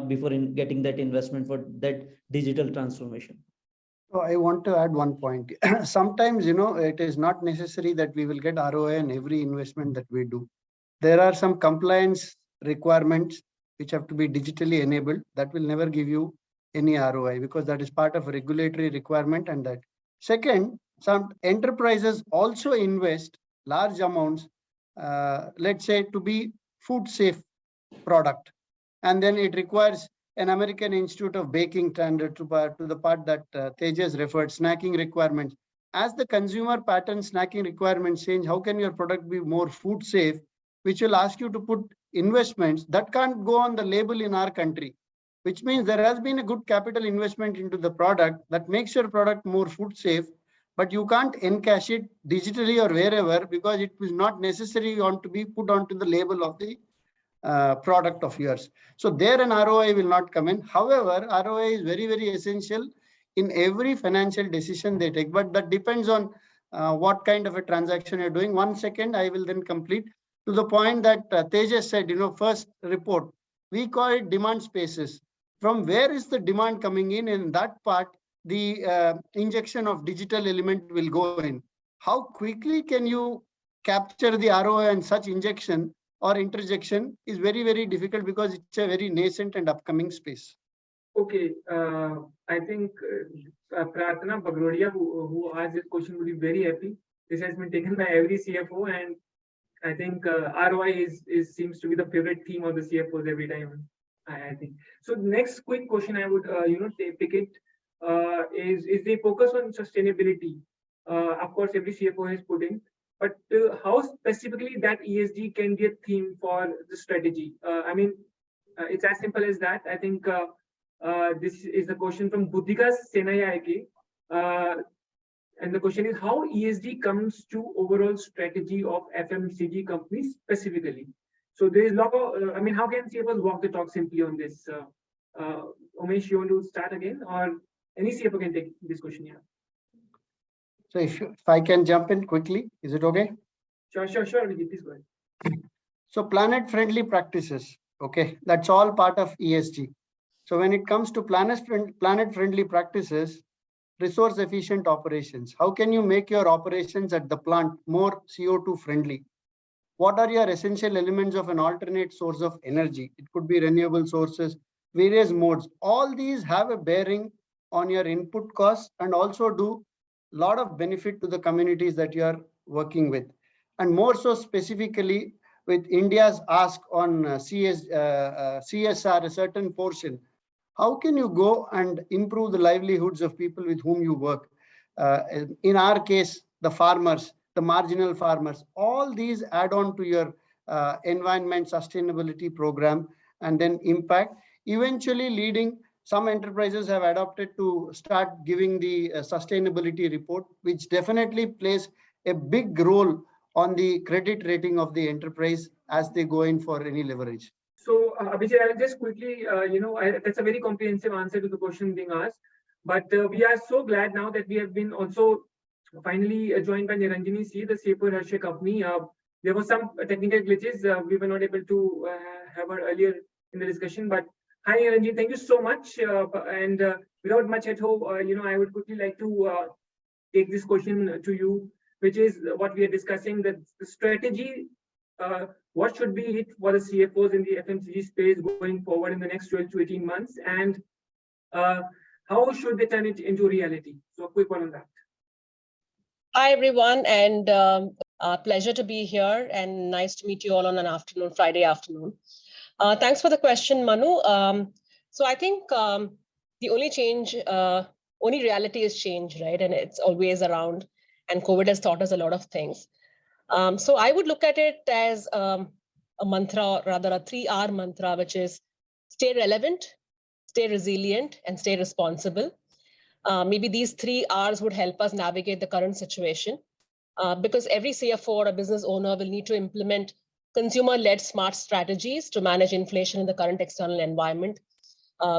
before in getting that investment for that digital transformation. So I want to add one point. Sometimes, it is not necessary that we will get ROI on every investment that we do. There are some compliance requirements which have to be digitally enabled. That will never give you any ROI because that is part of a regulatory requirement. And that second, some enterprises also invest large amounts, let's say, to be food safe product, and then it requires an American Institute of Baking standard to the part that Tejas referred, snacking requirements. As the consumer pattern snacking requirements change, how can your product be more food safe, which will ask you to put investments that can't go on the label in our country, which means there has been a good capital investment into the product that makes your product more food safe, but you can't encash it digitally or wherever because it was not necessary on to be put onto the label of the product of yours. So there an ROI will not come in. However, ROI is very, very essential in every financial decision they take, but that depends on what kind of a transaction you're doing. 1 second, I will then complete to the point that Tejas said, first report, we call it demand spaces. From where is the demand coming in that part, the injection of digital element will go in. How quickly can you capture the ROI and such injection or interjection is very, very difficult because it's a very nascent and upcoming space. Okay, I think Pratna Bagrodia, who asked this question, will be very happy. This has been taken by every CFO, and I think ROI seems to be the favorite theme of the CFOs every time. I think so. Next quick question I would pick it is they focus on sustainability. Of course, every CFO has put in, but how specifically that ESG can be a theme for the strategy? I mean, it's as simple as that. I think this is the question from Buddhika Senayake. And the question is how ESG comes to overall strategy of FMCG companies specifically. So there is a lot of, how can CFOs walk the talk simply on this? Umesh, you want to start again, or any CFO can take this question here? So if I can jump in quickly, is it okay? Sure, Vijay, please go ahead. So planet-friendly practices, okay, that's all part of ESG. So when it comes to planet-friendly practices, resource-efficient operations, how can you make your operations at the plant more CO2 friendly? What are your essential elements of an alternate source of energy? It could be renewable sources, various modes. All these have a bearing on your input costs and also do a lot of benefit to the communities that you are working with. And more so specifically with India's ask on CSR, a certain portion, how can you go and improve the livelihoods of people with whom you work? In our case, the farmers, the marginal farmers, all these add on to your environment sustainability program and then impact, eventually leading some enterprises have adopted to start giving the sustainability report, which definitely plays a big role on the credit rating of the enterprise as they go in for any leverage. So, Abhijit, I'll just quickly, that's a very comprehensive answer to the question being asked. But we are so glad now that we have been also finally joined by Niranjini C, the CFO Harsha company. There were some technical glitches. We were not able to have her earlier in the discussion. But hi, Niranjini, thank you so much. Without much ado, I would quickly like to take this question to you, which is what we are discussing, that the strategy, what should be it for the CFOs in the FMCG space going forward in the next 12 to 18 months, and how should they turn it into reality? So a quick one on that. Hi, everyone, and pleasure to be here, and nice to meet you all on an Friday afternoon. Thanks for the question, Manu. So I think the only change, only reality is change, right? And it's always around, and COVID has taught us a lot of things. So I would look at it as a mantra, or rather a 3R mantra, which is stay relevant, stay resilient, and stay responsible. Maybe these 3 R's would help us navigate the current situation, because every CFO or a business owner will need to implement consumer-led smart strategies to manage inflation in the current external environment,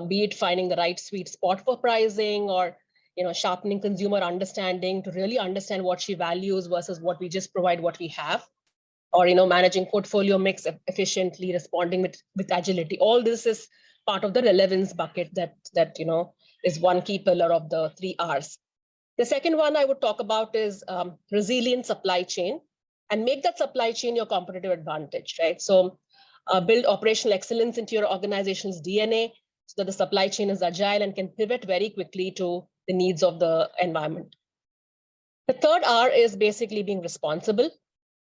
be it finding the right sweet spot for pricing, or sharpening consumer understanding to really understand what she values versus what we just provide what we have, or managing portfolio mix efficiently, responding with agility. All this is part of the relevance bucket that is one key pillar of the 3 R's. The second one I would talk about is resilient supply chain, and make that supply chain your competitive advantage, right? So build operational excellence into your organization's DNA so that the supply chain is agile and can pivot very quickly to the needs of the environment. The third R is basically being responsible.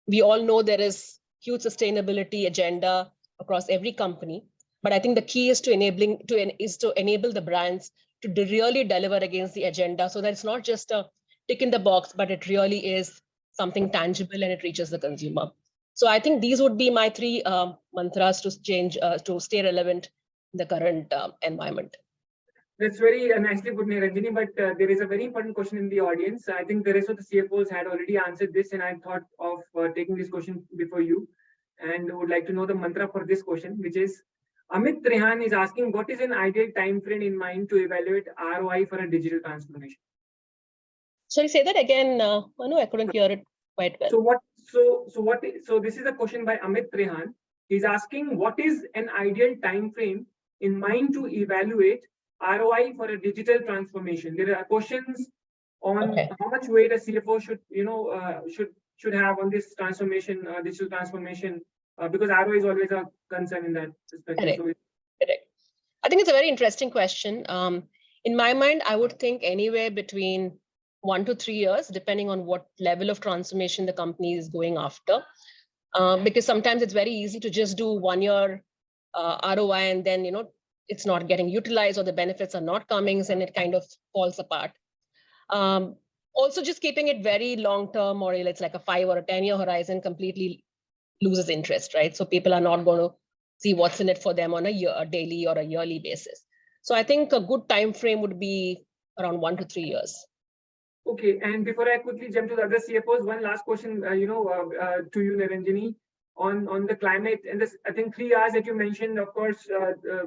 We all know there is huge sustainability agenda across every company, but I think the key is to enable the brands to really deliver against the agenda, so that it's not just a tick in the box, but it really is something tangible and it reaches the consumer. So I think these would be my 3 mantras to stay relevant in the current environment. That's very nicely put, Niranjini, but there is a very important question in the audience. I think the rest of the CFOs had already answered this, and I thought of taking this question before you, and would like to know the mantra for this question, which is Amit Trehan is asking, what is an ideal time frame in mind to evaluate ROI for a digital transformation? Sorry, say that again, Manu, I couldn't hear it quite well. So this is a question by Amit Trehan. He's asking, what is an ideal time frame in mind to evaluate ROI for a digital transformation? There are questions on how much weight a CFO should have on this transformation, digital transformation, because ROI is always a concern in that perspective. Correct. I think it's a very interesting question. In my mind, I would think anywhere between 1 to 3 years, depending on what level of transformation the company is going after. Because sometimes it's very easy to just do 1 year ROI and then it's not getting utilized or the benefits are not coming, and it kind of falls apart. Also, just keeping it very long term, or it's like a 5 or a 10-year horizon, completely loses interest, right? So people are not going to see what's in it for them on a daily or a yearly basis. So I think a good time frame would be around 1 to 3 years. Okay, and before I quickly jump to the other CFOs, one last question, to you, Niranjini, on the climate and this. I think 3 R's that you mentioned. Of course,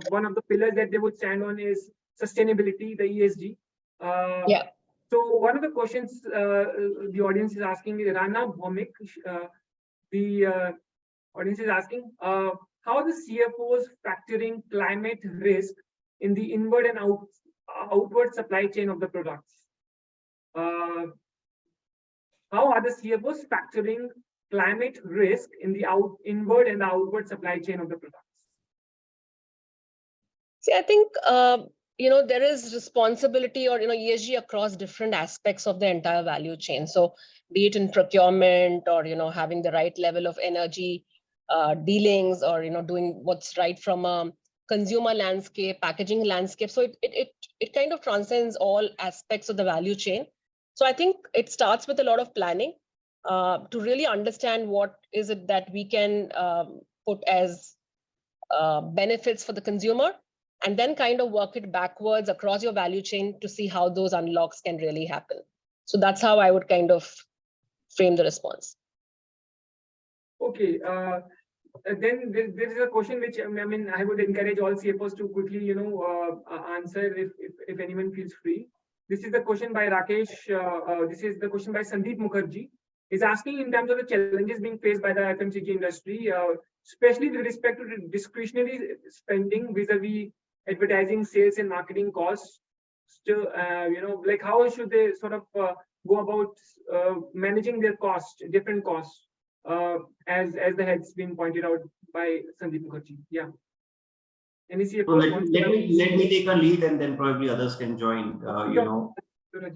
one of the pillars that they would stand on is sustainability, the ESG. Yeah. So one of the questions the audience is asking is Rana Bhomik. The audience is asking how the CFOs factoring climate risk in the inward and outward supply chain of the products. How are the CFOs factoring climate risk in the inward and the outward supply chain of the products? See, I think there is responsibility or ESG across different aspects of the entire value chain. So be it in procurement or having the right level of energy dealings, or doing what's right from a consumer landscape, packaging landscape. So it kind of transcends all aspects of the value chain. So I think it starts with a lot of planning to really understand what is it that we can put as benefits for the consumer, and then kind of work it backwards across your value chain to see how those unlocks can really happen. So that's how I would kind of frame the response. Okay. Then there is a question which I would encourage all CFOs to quickly answer if anyone feels free. This is the question by Rakesh. This is the question by Sandeep Mukherjee. Is asking in terms of the challenges being faced by the FMCG industry, especially with respect to the discretionary spending vis-a-vis advertising, sales, and marketing costs. Still, like how should they sort of go about managing their costs, different costs, as the head's been pointed out by Sandeep Mukherjee. Yeah. Any CFO? So let me take a lead, and then probably others can join.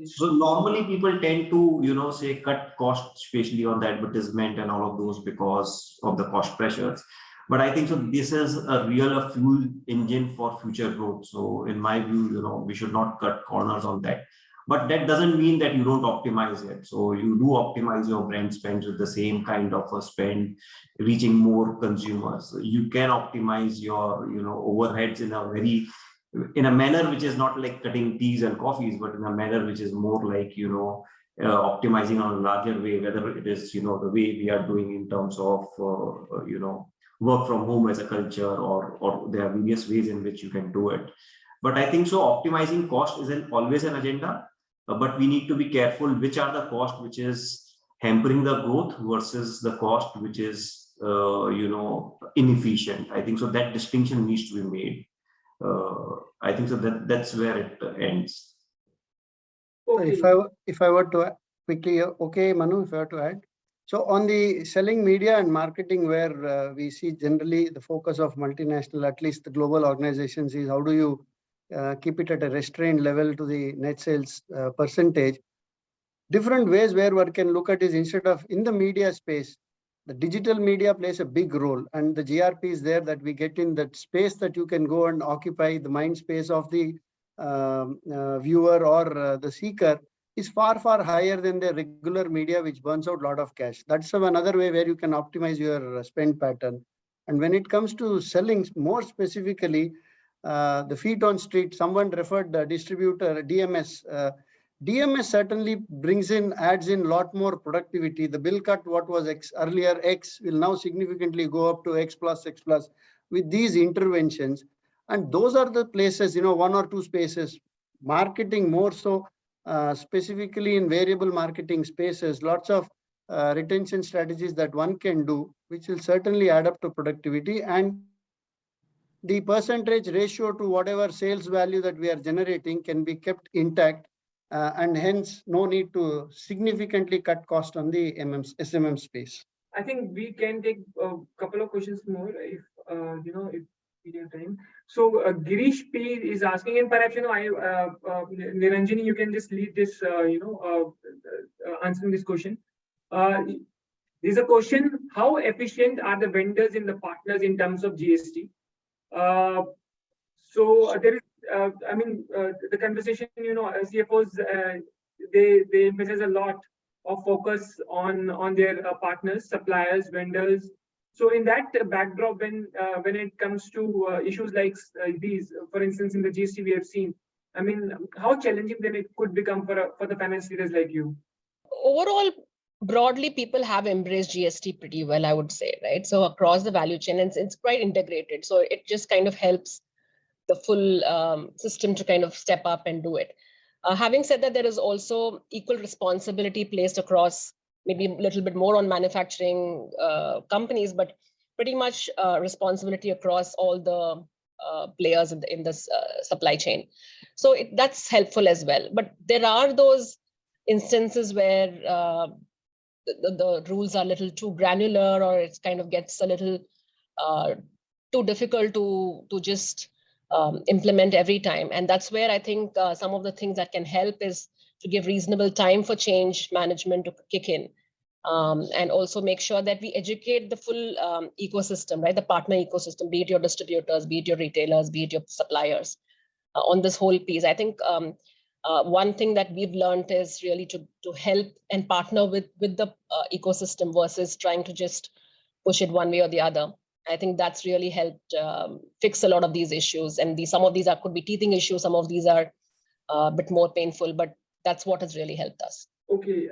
So normally people tend to say cut costs, especially on the advertisement and all of those, because of the cost pressures. But I think so this is a real fuel engine for future growth. So in my view, we should not cut corners on that. But that doesn't mean that you don't optimize it. So you do optimize your brand spend with the same kind of a spend, reaching more consumers. You can optimize your overheads in a manner which is not like cutting teas and coffees, but in a manner which is more like optimizing on a larger way, whether it is the way we are doing in terms of work from home as a culture, or there are various ways in which you can do it. But I think so optimizing cost isn't always an agenda, but we need to be careful which are the cost which is hampering the growth versus the cost which is inefficient. I think so that distinction needs to be made. I think so that's where it ends. Okay. If I were to quickly, okay, Manu, if I were to add. So on the selling media and marketing, where we see generally the focus of multinational, at least the global organizations, is how do you keep it at a restrained level to the net sales percentage. Different ways where one can look at is, instead of in the media space, the digital media plays a big role, and the GRP is there that we get in that space that you can go and occupy the mind space of the viewer or the seeker is far, far higher than the regular media, which burns out a lot of cash. That's another way where you can optimize your spend pattern. And when it comes to selling, more specifically, the feet on street, someone referred the distributor, DMS. DMS certainly adds in a lot more productivity. The bill cut, what was earlier X, will now significantly go up to X plus with these interventions. And those are the places, one or two spaces, marketing more so, specifically in variable marketing spaces, lots of retention strategies that one can do, which will certainly add up to productivity. And the percentage ratio to whatever sales value that we are generating can be kept intact. And hence no need to significantly cut cost on the SMM space. I think we can take a couple of questions more if we have time. So Girish P is asking, and perhaps Niranjani, you can just lead this answering this question. There's a question: how efficient are the vendors and the partners in terms of GST? So there is. The conversation, CFOs, they emphasize a lot of focus on their partners, suppliers, vendors. So in that backdrop, when it comes to issues like these, for instance, in the GST we have seen, how challenging then it could become for the finance leaders like you? Overall, broadly, people have embraced GST pretty well, I would say, right? So across the value chain, it's quite integrated. So it just kind of helps the full system to kind of step up and do it. Having said that, there is also equal responsibility placed across, maybe a little bit more on manufacturing companies, but pretty much responsibility across all the players in this supply chain. So that's helpful as well. But there are those instances where the rules are a little too granular, or it's kind of gets a little too difficult to just implement every time. And that's where I think some of the things that can help is to give reasonable time for change management to kick in. And also make sure that we educate the full ecosystem, right? The partner ecosystem, be it your distributors, be it your retailers, be it your suppliers, on this whole piece. I think one thing that we've learned is really to help and partner with the ecosystem versus trying to just push it one way or the other. I think that's really helped fix a lot of these issues. And some of these could be teething issues, some of these are a bit more painful, but that's what has really helped us. Okay.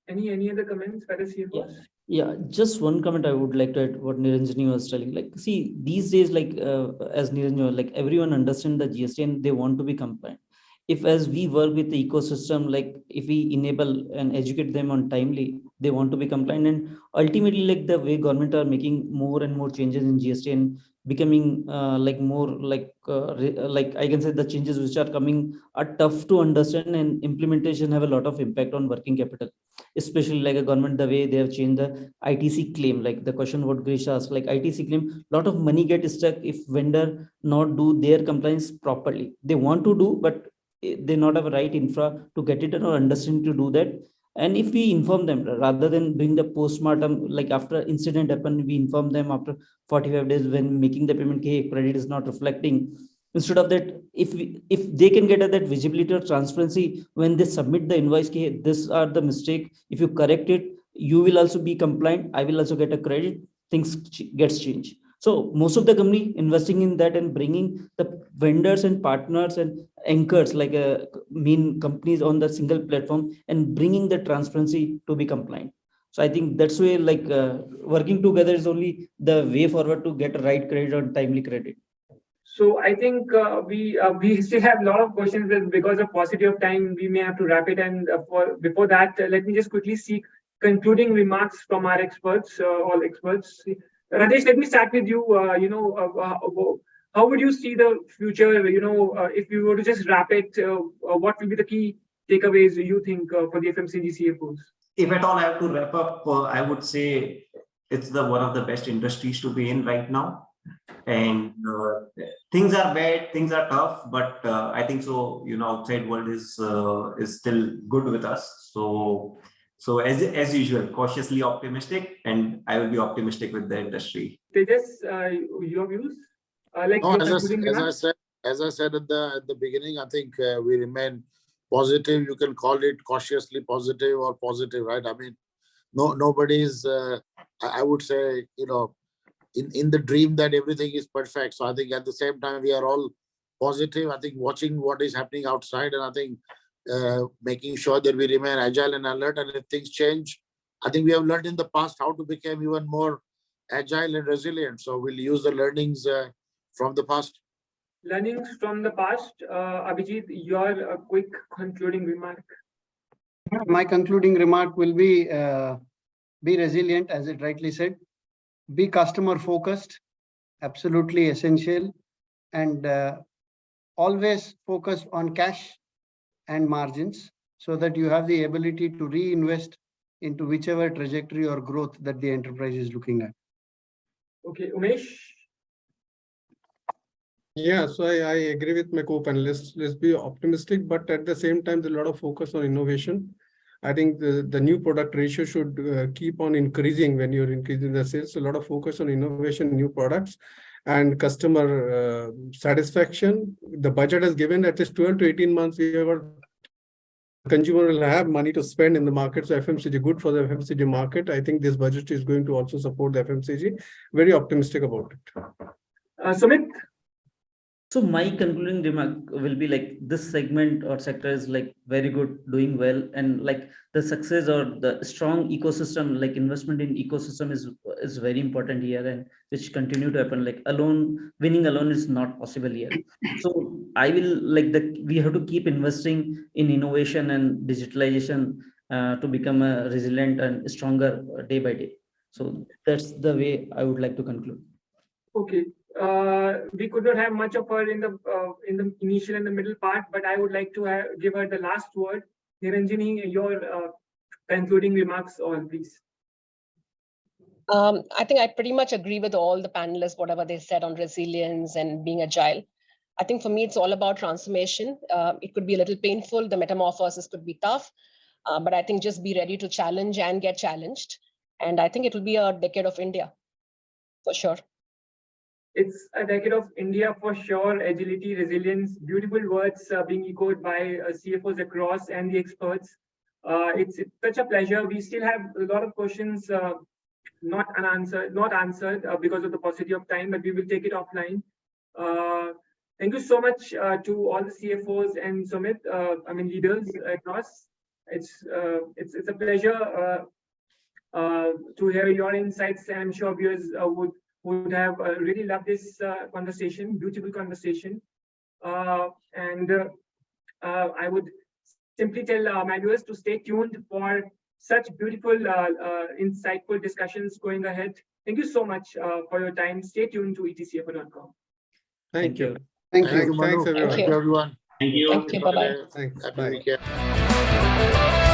Any other comments by the CFOs? Yeah, just one comment I would like to add what Niranjani was telling. Like, see, these days, like as Niranjani, like everyone understands the GST and they want to be compliant. If as we work with the ecosystem, like if we enable and educate them on timely, they want to be compliant. And ultimately, like the way government are making more and more changes in GST and becoming like more like I can say the changes which are coming are tough to understand, and implementation have a lot of impact on working capital, especially like a government, the way they have changed the ITC claim, like the question what Grisha asked, like ITC claim, lot of money get stuck if vendor not do their compliance properly. They want to do, but they not have a right infra to get it or understand to do that. And if we inform them rather than doing the postmortem, like after incident happen, we inform them after 45 days when making the payment, hey, credit is not reflecting. Instead of that, if they can get at that visibility or transparency when they submit the invoice, hey, this are the mistake, if you correct it, you will also be compliant, I will also get a credit, things gets changed. So most of the company investing in that and bringing the vendors and partners and anchors like main companies on the single platform and bringing the transparency to be compliant. So I think that's where like working together is only the way forward to get a right credit or timely credit. So I think we still have a lot of questions, but because of paucity of time, we may have to wrap it. And before that, let me just quickly seek concluding remarks from our experts, all experts. Rajesh, let me start with you. How would you see the future? If you were to just wrap it, what will be the key takeaways you think for the FMCG CFOs? If at all I have to wrap up, I would say it's one of the best industries to be in right now. And things are bad, things are tough, but I think so. Outside world is still good with us. So as usual, cautiously optimistic, and I will be optimistic with the industry. Tejas, your views? No, as I said at the beginning, I think we remain positive. You can call it cautiously positive or positive, right? I mean, nobody's. I would say, in the dream that everything is perfect. So I think at the same time we are all positive. I think watching what is happening outside, and I think making sure that we remain agile and alert. And if things change, I think we have learned in the past how to become even more agile and resilient. So we'll use the learnings from the past. Learnings from the past. Abhijit, your quick concluding remark. My concluding remark will be resilient, as it rightly said. Be customer focused, absolutely essential, and always focus on cash and margins so that you have the ability to reinvest into whichever trajectory or growth that the enterprise is looking at. Okay, Umesh. Yeah, so I agree with my co-panelists. Let's be optimistic, but at the same time, there's a lot of focus on innovation. I think the new product ratio should keep on increasing when you're increasing the sales. So a lot of focus on innovation, new products, and customer satisfaction. The budget has given at least 12 to 18 months. We have consumer will have money to spend in the market. So FMCG, good for the FMCG market. I think this budget is going to also support the FMCG. Very optimistic about it. Sumit. So my concluding remark will be like this segment or sector is like very good, doing well, and like the success or the strong ecosystem, like investment in ecosystem is very important here, and which continue to happen. Like winning alone is not possible here. So I will we have to keep investing in innovation and digitalization to become a resilient and stronger day by day. So that's the way I would like to conclude. Okay. We could not have much of her in the initial and the middle part, but I would like to give her the last word. Niranjani, your concluding remarks, all please. I think I pretty much agree with all the panelists, whatever they said on resilience and being agile. I think for me, it's all about transformation. It could be a little painful. The metamorphosis could be tough, but I think just be ready to challenge and get challenged. And I think it will be a decade of India, for sure. It's a decade of India for sure. Agility, resilience, beautiful words being echoed by CFOs across and the experts. It's such a pleasure. We still have a lot of questions not answered because of the paucity of time, but we will take it offline. Thank you so much to all the CFOs and Sumit, leaders across. It's a pleasure to hear your insights. I'm sure viewers would have really loved this conversation, beautiful conversation. And I would simply tell my viewers to stay tuned for such beautiful, insightful discussions going ahead. Thank you so much for your time. Stay tuned to etcfo.com. Thank you. Thank you. Thank you, Manu. Thanks, everyone. Thank you, everyone. Thank you. Thank you. Bye-bye. Thanks. Happy Bye. weekend.